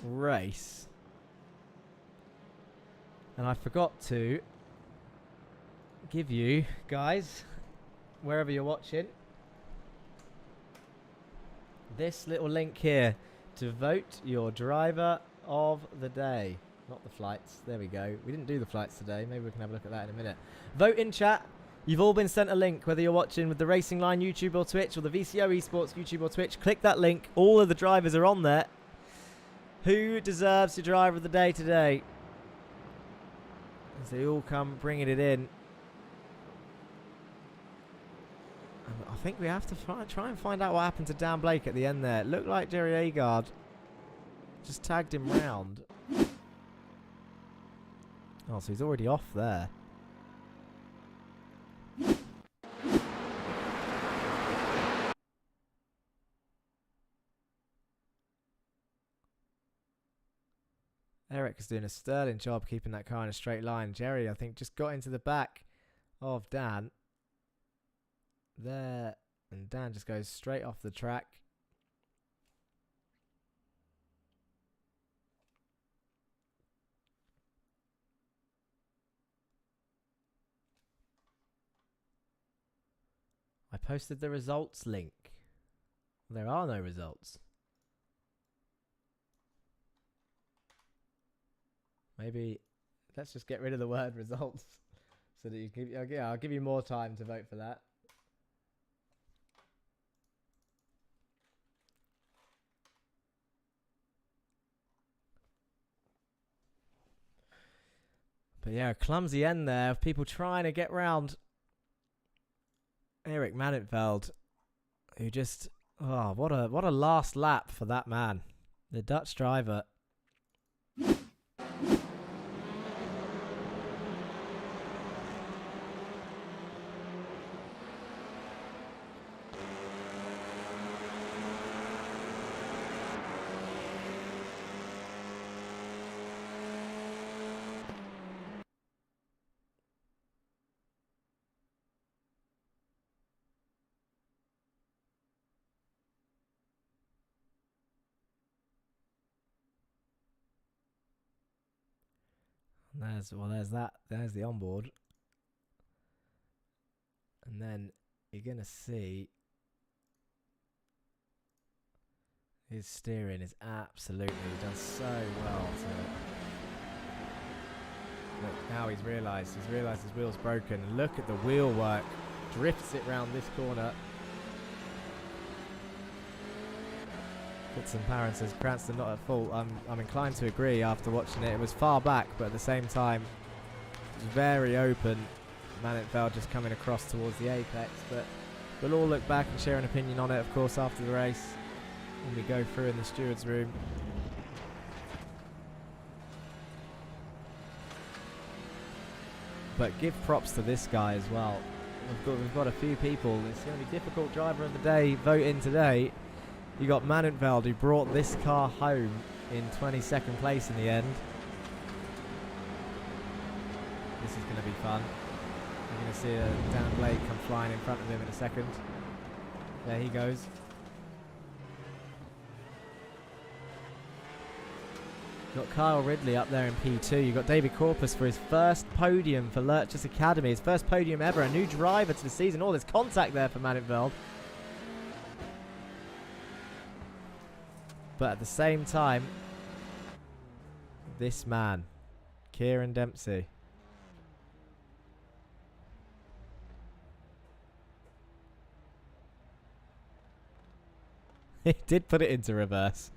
race. And I forgot to give you guys, wherever you're watching, this little link here to vote your driver of the day. Not the flights. There we go. We didn't do the flights today. Maybe we can have a look at that in a minute. Vote in chat. You've all been sent a link, whether you're watching with the Racing Line YouTube or Twitch, or the VCO Esports YouTube or Twitch. Click that link. All of the drivers are on there. Who deserves your driver of the day today? As they all come bringing it in. I think we have to try and find out what happened to Dan Blake at the end there. It looked like Jerry Agard just tagged him round. Oh, so he's already off there. Eric is doing a sterling job keeping that car in a straight line. Jerry, I think, just got into the back of Dan. There. And Dan just goes straight off the track. I posted the results link. There are no results. Maybe let's just get rid of the word results so that you can, yeah, I'll give you more time to vote for that. But yeah, a clumsy end there of people trying to get round Erik Manintveld, who just, oh, what a last lap for that man, the Dutch driver. There's the onboard. And then you're going to see his steering is absolutely done so well to it. Look, now he's realised his wheel's broken. Look at the wheel work. Drifts it round this corner. Goodson Parent says Cranston not at fault. I'm inclined to agree after watching it. It was far back, but at the same time, it was very open. Manintveld just coming across towards the apex, but we'll all look back and share an opinion on it, of course, after the race when we go through in the stewards' room. But give props to this guy as well. We've got a few people. It's the only difficult driver of the day voting today. You got Manintveld, who brought this car home in 22nd place in the end. This is going to be fun. You're going to see Dan Blake come flying in front of him in a second. There he goes. Got Kyle Ridley up there in P2. You've got David Corpus for his first podium for Lurchus Academy. His first podium ever. A new driver to the season. All this contact there for Manintveld. But at the same time, this man, Kieran Dempsey. He did put it into reverse.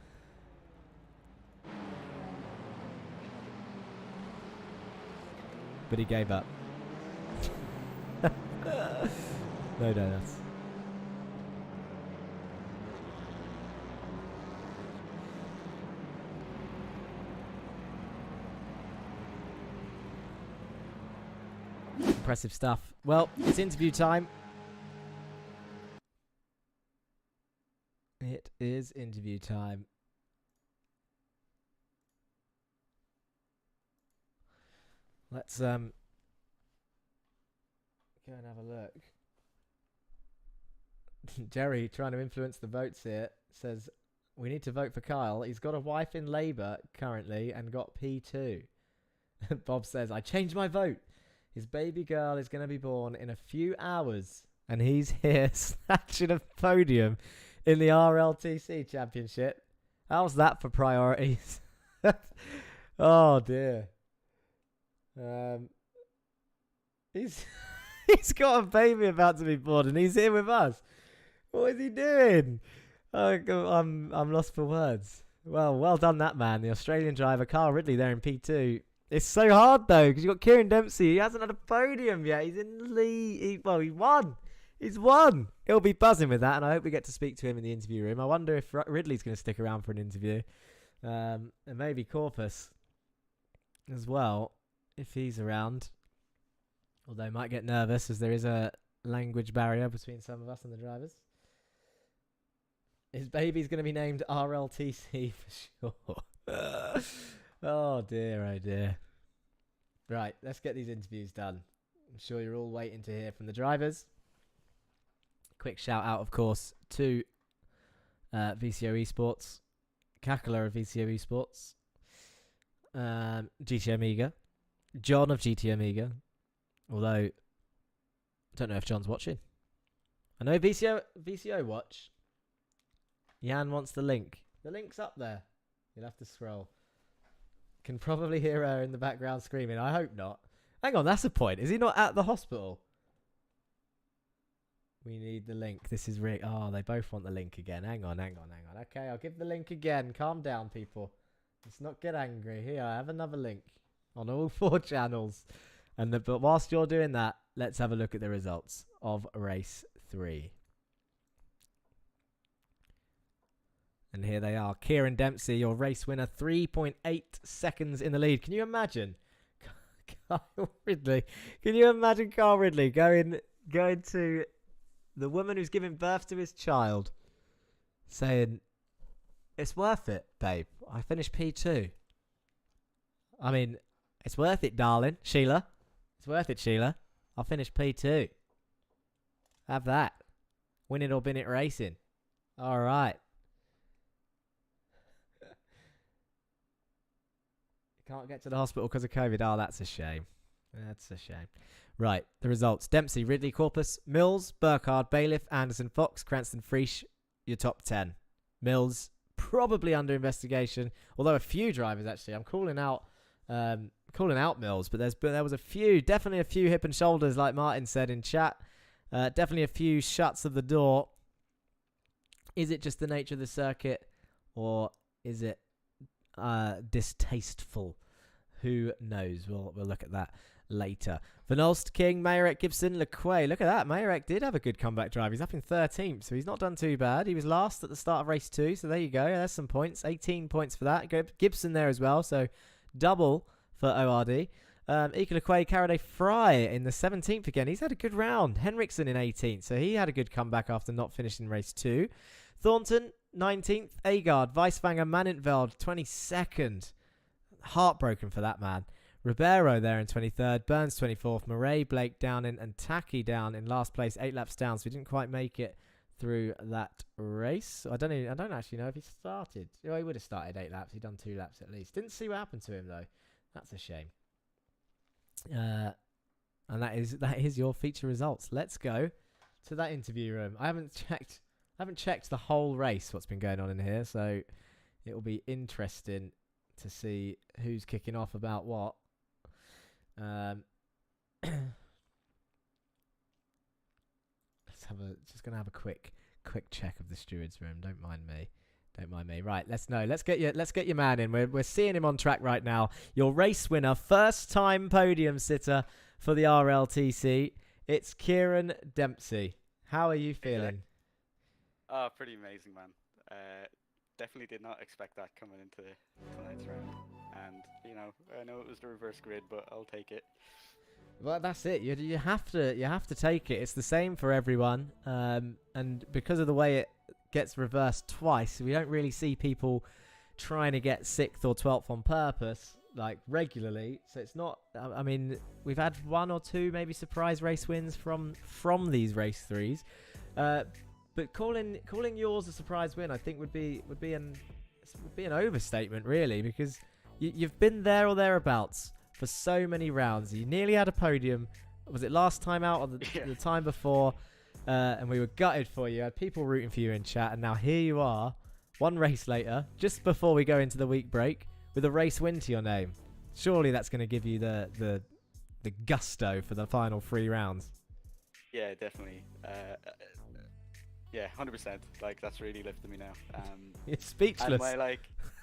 But he gave up. No donuts. Impressive stuff. Well, it's interview time. It is interview time. Let's go and have a look. Jerry, trying to influence the votes here, says we need to vote for Kyle. He's got a wife in labour currently and got P2. Bob says, I changed my vote. His baby girl is going to be born in a few hours, and he's here snatching a podium in the RLTC Championship. How's that for priorities? Oh, dear. He's got a baby about to be born, and he's here with us. What is he doing? I'm lost for words. Well done, that man. The Australian driver, Carl Ridley, there in P2. It's so hard, though, because you've got Kieran Dempsey. He hasn't had a podium yet. He's in the lead. He won. He's won. He'll be buzzing with that, and I hope we get to speak to him in the interview room. I wonder if Ridley's going to stick around for an interview. And maybe Corpus as well, if he's around. Although he might get nervous, as there is a language barrier between some of us and the drivers. His baby's going to be named RLTC for sure. Oh dear, oh dear. Right, let's get these interviews done. I'm sure you're all waiting to hear from the drivers. Quick shout out, of course, to VCO Esports, Kakala of VCO Esports, GT Amiga, John of GT Amiga, although I don't know if John's watching. I know VCO watch. Jan wants the link. The link's up there. You'll have to scroll. Can probably hear her in the background screaming. I hope not. Hang on, that's a point. Is he not at the hospital? We need the link. This is Rick. Oh, they both want the link again. Hang on. Okay, I'll give the link again. Calm down, people. Let's not get angry. Here, I have another link on all 4 channels. But whilst you're doing that, let's have a look at the results of race 3. And here they are. Kieran Dempsey, your race winner, 3.8 seconds in the lead. Can you imagine Carl Ridley? Can you imagine Carl Ridley going to the woman who's giving birth to his child, saying, "It's worth it, babe. I finished P2. I mean, it's worth it, darling. Sheila. It's worth it, Sheila. I'll finish P2. Have that. Win it or bin it racing. All right." Can't get to the hospital because of COVID. Oh, that's a shame. That's a shame. Right, the results. Dempsey, Ridley, Corpus, Mills, Burkhard, Bailiff, Anderson, Fox, Cranston, Friesch, your top 10. Mills, probably under investigation, although a few drivers, actually. I'm calling out Mills, but there was definitely a few hip and shoulders, like Martin said in chat. Definitely a few shuts of the door. Is it just the nature of the circuit, or is it distasteful? Who knows? We'll look at that later. Van Olst, King, Mayorek, Gibson, Lequay. Look at that. Mayorek did have a good comeback drive. He's up in 13th, so he's not done too bad. He was last at the start of race 2, so there you go. There's some points. 18 points for that. Gibson there as well, so double for ORD. Ika Lequay, Caraday Fry in the 17th again. He's had a good round. Henriksen in 18th, so he had a good comeback after not finishing race 2. Thornton, 19th. Agard, Weiswanger, Manintveld, 22nd. Heartbroken for that man. Ribeiro there in 23rd. Burns 24th. Murray, Blake down in, and Taki down in last place. 8 laps down, so he didn't quite make it through that race. I don't actually know if he started. Well, he would have started 8 laps. He'd done 2 laps at least. Didn't see what happened to him though. That's a shame. And that is your feature results. Let's go to that interview room. I haven't checked the whole race, what's been going on in here, so it will be interesting to see who's kicking off about what. Just gonna have a quick check of the stewards room. Don't mind me. Right, let's get your man in. We're seeing him on track right now. Your race winner, first time podium sitter for the RLTC. It's Kieran Dempsey. How are you feeling? Oh, pretty amazing, man. Definitely did not expect that coming into tonight's round. And, I know it was the reverse grid, but I'll take it. Well, that's it. You have to take it. It's the same for everyone. And because of the way it gets reversed twice, we don't really see people trying to get 6th or 12th on purpose, like regularly. So it's not, I mean, we've had 1 or 2 maybe surprise race wins from these race 3s. But calling yours a surprise win, I think would be an overstatement, really, because you've been there or thereabouts for so many rounds. You nearly had a podium. Was it last time out or the time before? And we were gutted for you. You had people rooting for you in chat, and now here you are, 1 race later, just before we go into the week break, with a race win to your name. Surely that's going to give you the gusto for the final 3 rounds. Yeah, definitely. Yeah, 100%. Like, that's really lifted me now. You're speechless. And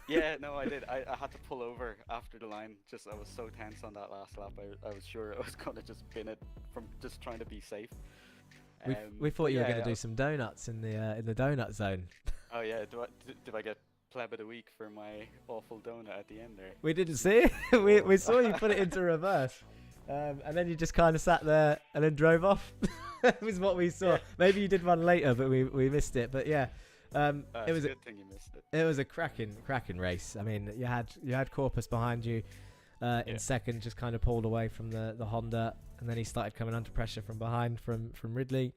yeah, no, I did. I had to pull over after the line. I was so tense on that last lap. I was sure I was going to just bin it from just trying to be safe. We thought you were going to do some donuts in the donut zone. Oh yeah, did I get pleb of the week for my awful donut at the end there? We didn't see it. we saw you put it into reverse. And then you just kind of sat there and then drove off. That was what we saw. Yeah. Maybe you did one later, but we missed it. But yeah, it was a good thing you missed it. It was a cracking race. I mean, you had Corpus behind you in second, just kind of pulled away from the Honda, and then he started coming under pressure from behind from Ridley.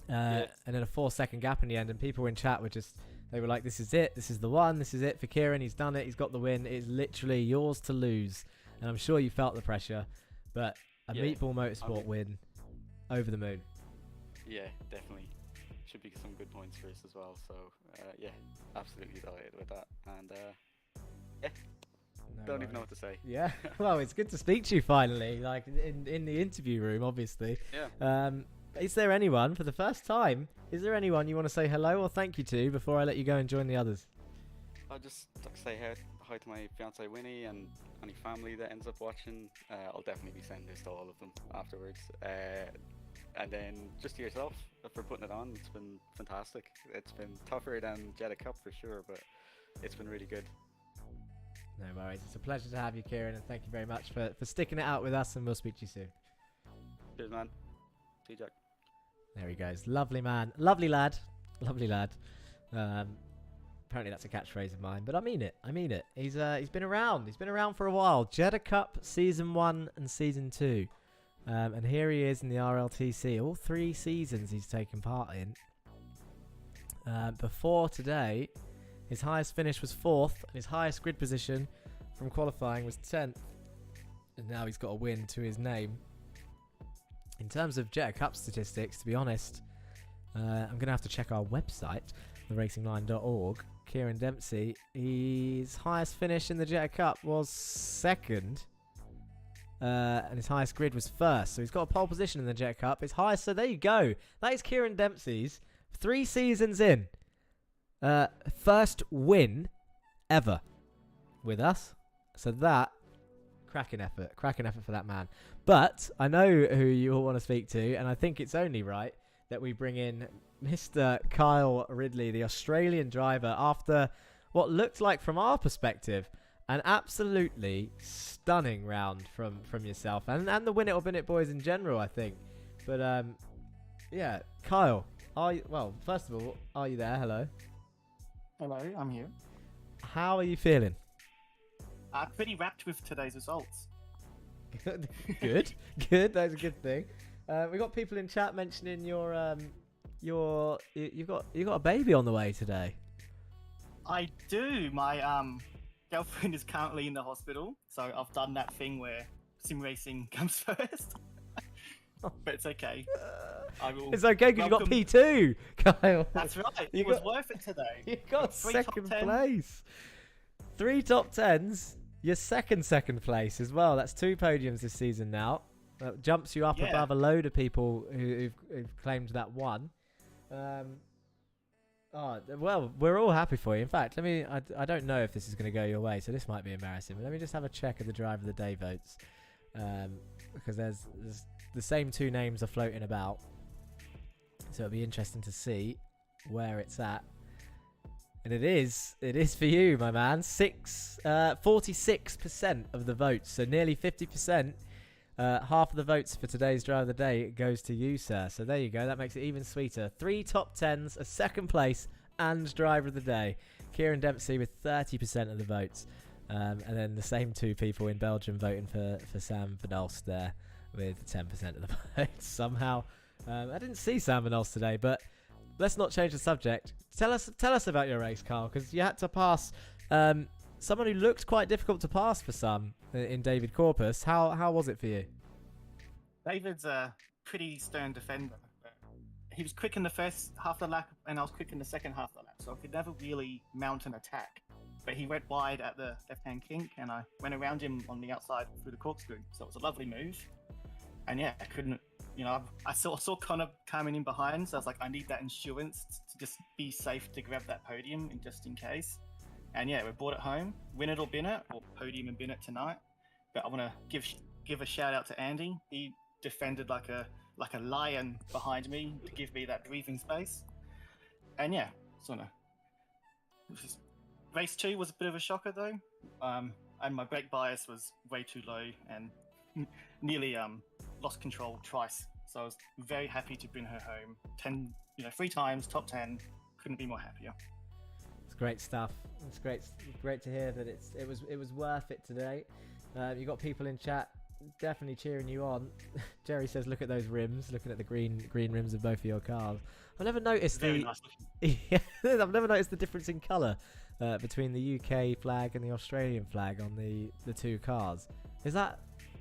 And then a 4-second gap in the end, and people in chat they were like, "This is it. This is the one. This is it for Kieran. He's done it. He's got the win. It's literally yours to lose." And I'm sure you felt the pressure, but a Meatball Motorsport win, over the moon. Yeah, definitely. Should be some good points for us as well. So, absolutely delighted with that. And, No Don't even know worries. what to say. Yeah, well, it's good to speak to you finally, like in the interview room, obviously. Yeah. Is there anyone, for the first time, is there anyone you want to say hello or thank you to before I let you go and join the others? I'll just like say hi to my fiance Winnie and any family that ends up watching. I'll definitely be sending this to all of them afterwards. And then just to yourself for putting it on. It's been fantastic. It's been tougher than Jeddah Cup for sure, but it's been really good. No worries. It's a pleasure to have you, Kieran, and thank you very much for sticking it out with us, and we'll speak to you soon. Cheers, man. See you, Jack. There he goes. Lovely man. Lovely lad. Lovely lad. Apparently that's a catchphrase of mine, but I mean it. I mean it. He's been around. He's been around for a while. Jeddah Cup Season 1 and Season 2. And here he is in the RLTC. All 3 seasons he's taken part in. Before today, his highest finish was 4th, and his highest grid position from qualifying was 10th. And now he's got a win to his name. In terms of Jeddah Cup statistics, to be honest, I'm going to have to check our website, theracingline.org. Kieran Dempsey, his highest finish in the Jeddah Cup was 2nd. And his highest grid was 1st. So he's got a pole position in the Jeddah Cup. His highest, so there you go. That is Kieran Dempsey's 3 seasons in. First win ever with us. So that, cracking effort for that man. But I know who you all want to speak to, and I think it's only right that we bring in Mr. Kyle Ridley, the Australian driver, after what looked like, from our perspective, an absolutely stunning round from yourself and the Win It or Bin It boys in general, I think. But yeah, Kyle, first of all, are you there? Hello. Hello, I'm here. How are you feeling? I'm pretty wrapped with today's results. Good. That's a good thing. We got people in chat mentioning you've got a baby on the way today. I do. My girlfriend is currently in the hospital, so I've done that thing where sim racing comes first. But it's okay. It's okay because you got P2, Kyle. That's right. It was worth it today. You got 2nd place. 3 top 10s. Your second place as well. That's 2 podiums this season now. That jumps you up above a load of people who've claimed that one. Well, we're all happy for you. In fact, I don't know if this is going to go your way, so this might be embarrassing. But let me just have a check of the Driver of the Day votes. Because there's the same 2 names are floating about. So it'll be interesting to see where it's at. And it is for you, my man. 46% of the votes, so nearly 50%. Half of the votes for today's Driver of the Day goes to you, sir. So there you go. That makes it even sweeter. 3 top 10s, a 2nd place, and Driver of the Day. Kieran Dempsey with 30% of the votes. And then the same 2 people in Belgium voting for Sam Van Alst there with 10% of the votes. Somehow, I didn't see Sam Van Alst today, but let's not change the subject. Tell us about your race, Carl, because you had to pass someone who looked quite difficult to pass for some in David Corpus. How was it for you? David's a pretty stern defender. He was quick in the first half of the lap, and I was quick in the second half of the lap, so I could never really mount an attack. But he went wide at the left-hand kink, and I went around him on the outside through the corkscrew. So it was a lovely move. And yeah, I couldn't, I saw Connor coming in behind, so I was like, I need that insurance to just be safe to grab that podium just in case. And yeah, we brought it home. Win it or bin it, or podium and bin it tonight. But I want to give a shout out to Andy. He defended like a lion behind me to give me that breathing space. And yeah, race 2 was a bit of a shocker though. And my brake bias was way too low and nearly lost control twice. So I was very happy to bring her home. 3 times, top 10. Couldn't be more happier. It's great stuff. It's great to hear that it was worth it today. You got people in chat definitely cheering you on. Jerry says, "Look at those rims. Looking at the green rims of both of your cars." I've never noticed Very nice I've never noticed the difference in colour between the UK flag and the Australian flag on the 2 cars. Is that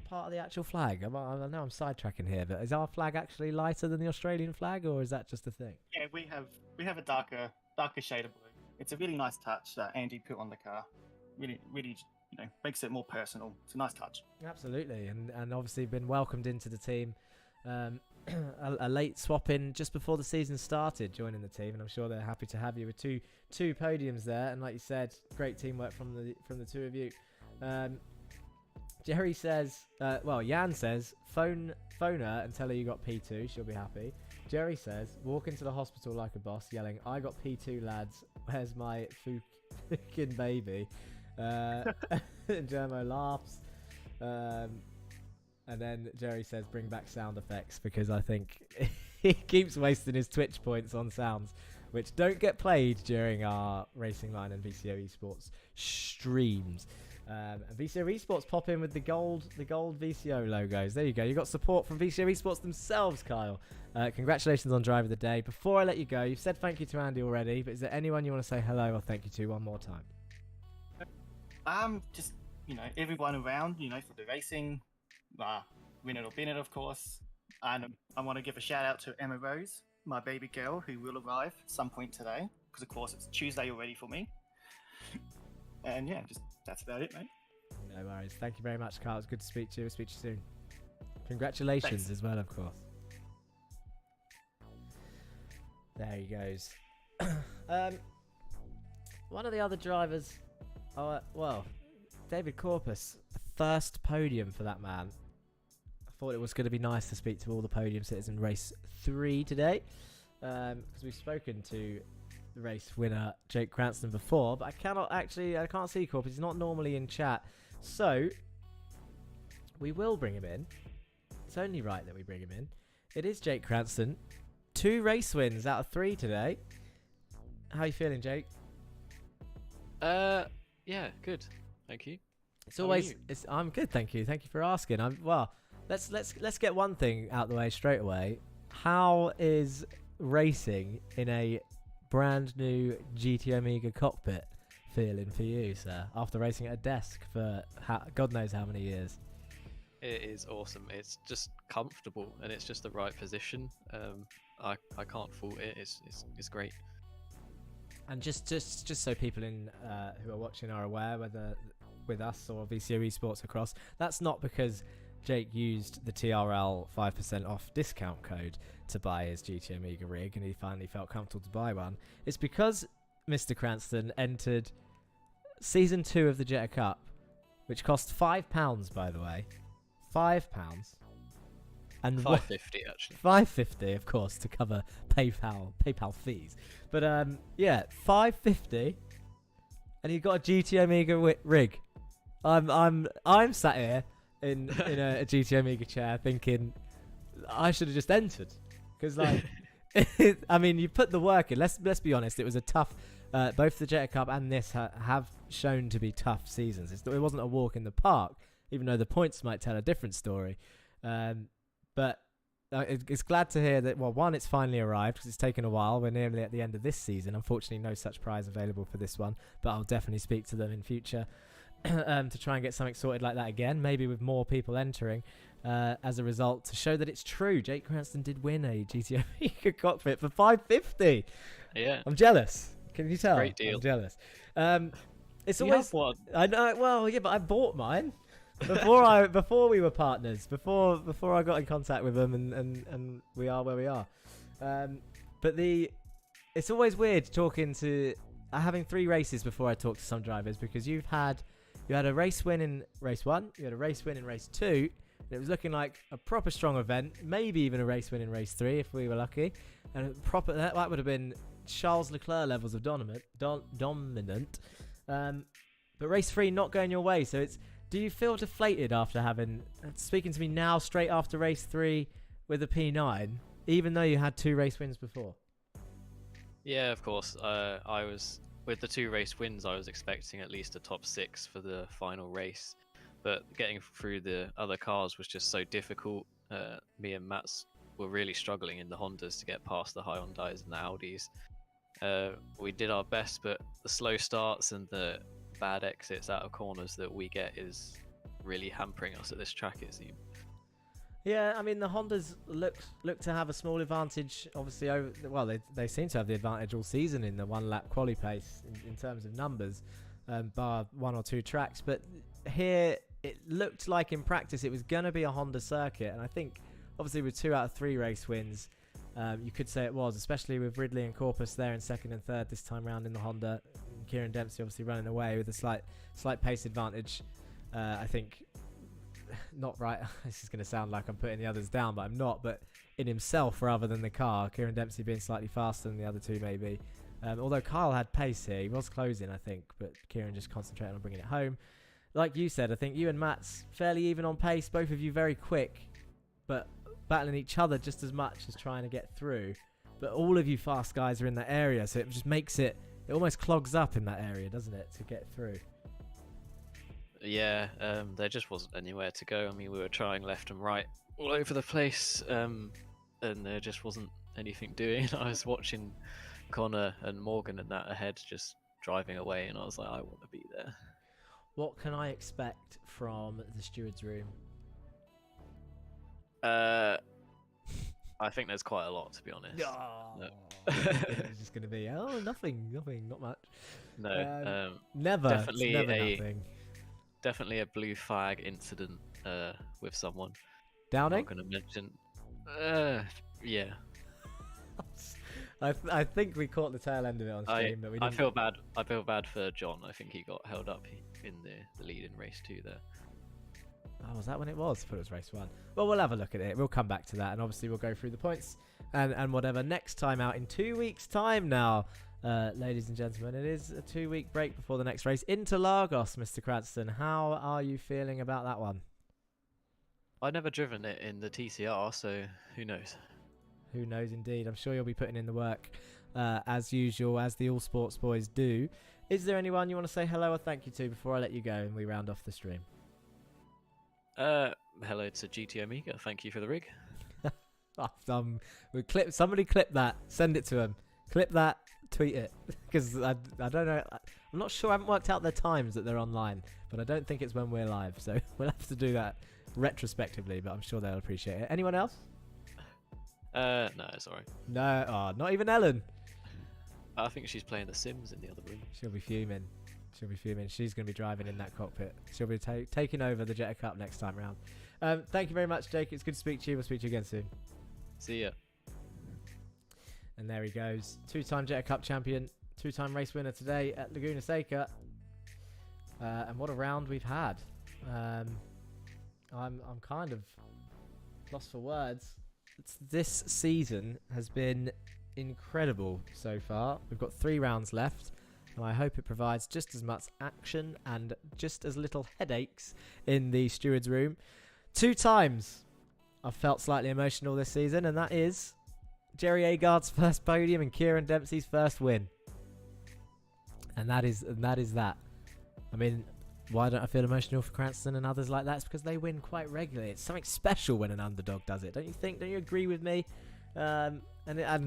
part of the actual flag? I know I'm sidetracking here, but is our flag actually lighter than the Australian flag, or is that just a thing? Yeah, we have a darker shade of blue. It's a really nice touch that Andy put on the car. Really, really makes it more personal. It's a nice touch. Absolutely, and obviously been welcomed into the team. A late swap in just before the season started, joining the team, and I'm sure they're happy to have you with two podiums there. And like you said, great teamwork from the two of you. Jerry says, Jan says, phone her and tell her you got P2. She'll be happy. Jerry says, walk into the hospital like a boss, yelling, "I got P2, lads. Where's my fucking baby?" Jermo laughs. And then Jerry says, bring back sound effects, because I think he keeps wasting his Twitch points on sounds, which don't get played during our Racing Line and VCO Esports streams. And VCO Esports pop in with the gold VCO logos. There you go. You got support from VCO Esports themselves, Kyle. Congratulations on Driver of the Day. Before I let you go, you've said thank you to Andy already, but is there anyone you want to say hello or thank you to one more time? Just, everyone around, for the racing, win it or bin it, of course. And I want to give a shout out to Emma Rose, my baby girl, who will arrive at some point today, because of course it's Tuesday already for me. And yeah, that's about it, mate. No worries. Thank you very much, Carl. It's good to speak to you. We'll speak to you soon. Congratulations. Thanks. As well, of course. There he goes. One of the other drivers, David Corpus, first podium for that man. I thought it was going to be nice to speak to all the podium sitters in race 3 today, because we've spoken to the race winner Jake Cranston before, but I can't see Corpus. He's not normally in chat, so we will bring him in. It's only right that we bring him in. It is Jake Cranston. 2 race wins out of 3 today. How are you feeling, Jake? Yeah, good. Thank you. I'm good, thank you. Thank you for asking. Let's get one thing out the way straight away. How is racing in a brand new GT Omega cockpit feeling for you, sir? After racing at a desk for God knows how many years. It is awesome. It's just comfortable and it's just the right position. I can't fault it. It's great. And just so people who are watching are aware, whether with us or VCO Esports across, that's not because Jake used the TRL 5% off discount code to buy his GT Omega rig and he finally felt comfortable to buy one. It's because Mr. Cranston entered Season 2 of the Jetta Cup, which cost £5, by the way. £5. And $5.50 actually. $5.50, of course, to cover PayPal fees. But yeah, $5.50, and you got a GT Omega rig. I'm sat here in a GT Omega chair thinking I should have just entered, because like, I mean, you put the work in. Let's be honest. It was a tough. Both the Jetta Cup and this have shown to be tough seasons. It wasn't a walk in the park, even though the points might tell a different story. But it's glad to hear that, well, one, it's finally arrived, because it's taken a while. We're nearly at the end of this season. Unfortunately, no such prize available for this one, but I'll definitely speak to them in future to try and get something sorted like that again, maybe with more people entering as a result, to show that it's true. Jake Cranston did win a GT Omega cockpit for $5.50. Yeah. I'm jealous. Can you tell? Great deal. I'm jealous. It's You always have one. I know. Well, yeah, but I bought mine before we were partners. Before I got in contact with them, and we are where we are. But it's always weird talking to having 3 races before I talk to some drivers, because you had a race win in race 1, you had a race win in race 2, and it was looking like a proper strong event, maybe even a race win in race 3 if we were lucky, and that would have been Charles Leclerc levels of dominant. But race 3 not going your way, so do you feel deflated after speaking to me now straight after race 3 with a P9, even though you had 2 race wins before? Yeah, of course. I was with the 2 race wins. I was expecting at least a top 6 for the final race, but getting through the other cars was just so difficult. Me and Mats were really struggling in the Hondas to get past the Hyundais and the Audis. We did our best, but the slow starts and the bad exits out of corners that we get is really hampering us at this track, it seems. Yeah, I mean, the Hondas look to have a small advantage, obviously. They seem to have the advantage all season in the 1 lap quali pace in terms of numbers. bar 1 or 2 tracks. But here, it looked like in practice it was going to be a Honda circuit. And I think, obviously, with 2 out of 3 race wins, you could say it was, especially with Ridley and Corpus there in 2nd and 3rd this time round in the Honda. And Kieran Dempsey obviously running away with a slight pace advantage. I think, not right, this is going to sound like I'm putting the others down, but I'm not. But in himself rather than the car, Kieran Dempsey being slightly faster than the other 2 maybe. Although Kyle had pace here, he was closing I think, but Kieran just concentrated on bringing it home. Like you said, I think you and Matt's fairly even on pace, both of you very quick, but battling each other just as much as trying to get through. But all of you fast guys are in that area, so it just makes it almost clogs up in that area, doesn't it, to get through? Yeah, there just wasn't anywhere to go. I mean, we were trying left and right all over the place, and there just wasn't anything doing. I was watching Connor and Morgan and that ahead just driving away, and I was like, I want to be there. What can I expect from the steward's room? I think there's quite a lot, to be honest. Oh, No. It's just going to be, nothing, not much. No, Never, definitely never nothing. Definitely a blue flag incident with someone. Downing? I'm not going to mention. Yeah. I think we caught the tail end of it on stream, but we didn't. I feel bad. I feel bad for John. I think he got held up in the lead in race 2 there. Oh, was that when it was? I thought it was race 1. Well, we'll have a look at it. We'll come back to that, and obviously we'll go through the points and whatever next time out in 2 weeks' time now, ladies and gentlemen. It is a 2-week break before the next race. Interlagos, Mr. Cranston. How are you feeling about that one? I've never driven it in the TCR, so who knows? Who knows indeed. I'm sure you'll be putting in the work as usual, as the All Sports boys do. Is there anyone you want to say hello or thank you to before I let you go and we round off the stream? Hello to GT Omega. Thank you for the rig. Somebody clip that. Send it to him. Clip that. Tweet it. Because I don't know. I'm not sure. I haven't worked out their times that they're online. But I don't think it's when we're live. So we'll have to do that retrospectively. But I'm sure they'll appreciate it. Anyone else? No, sorry. No. Not even Ellen. I think she's playing The Sims in the other room. She'll be fuming. She's going to be driving in that cockpit. She'll be taking over the Jetta Cup next time round. Thank you very much, Jake. It's good to speak to you. We'll speak to you again soon. See ya. And there he goes. 2-time Jetta Cup champion. 2-time race winner today at Laguna Seca. And what a round we've had. I'm kind of lost for words. This season has been incredible so far. We've got 3 rounds left. And I hope it provides just as much action and just as little headaches in the steward's room. 2 times I've felt slightly emotional this season, and that is Jerry Agard's first podium and Kieran Dempsey's first win. And that is that. I mean, why don't I feel emotional for Cranston and others like that? It's because they win quite regularly. It's something special when an underdog does it, don't you think? Don't you agree with me? And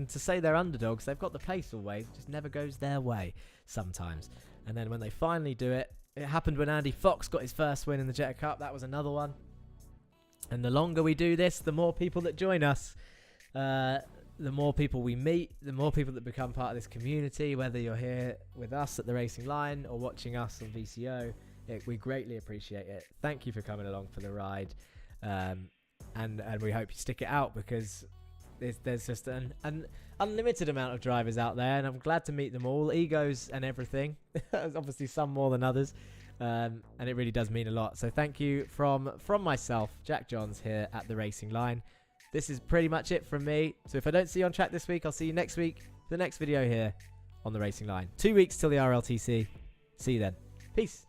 to say they're underdogs, they've got the pace always. It just never goes their way sometimes. And then when they finally do it, it happened when Andy Fox got his first win in the Jetta Cup. That was another one. And the longer we do this, the more people that join us, the more people we meet, the more people that become part of this community, whether you're here with us at the Racing Line or watching us on VCO. We greatly appreciate it. Thank you for coming along for the ride. And we hope you stick it out, because there's just an unlimited amount of drivers out there, and I'm glad to meet them all, egos and everything. Obviously some more than others, and it really does mean a lot. So thank you from myself, Jack Johns, here at the Racing Line. This is pretty much it from me. So if I don't see you on track this week, I'll see you next week for the next video here on the Racing Line. 2 weeks till the RLTC. See you then. Peace.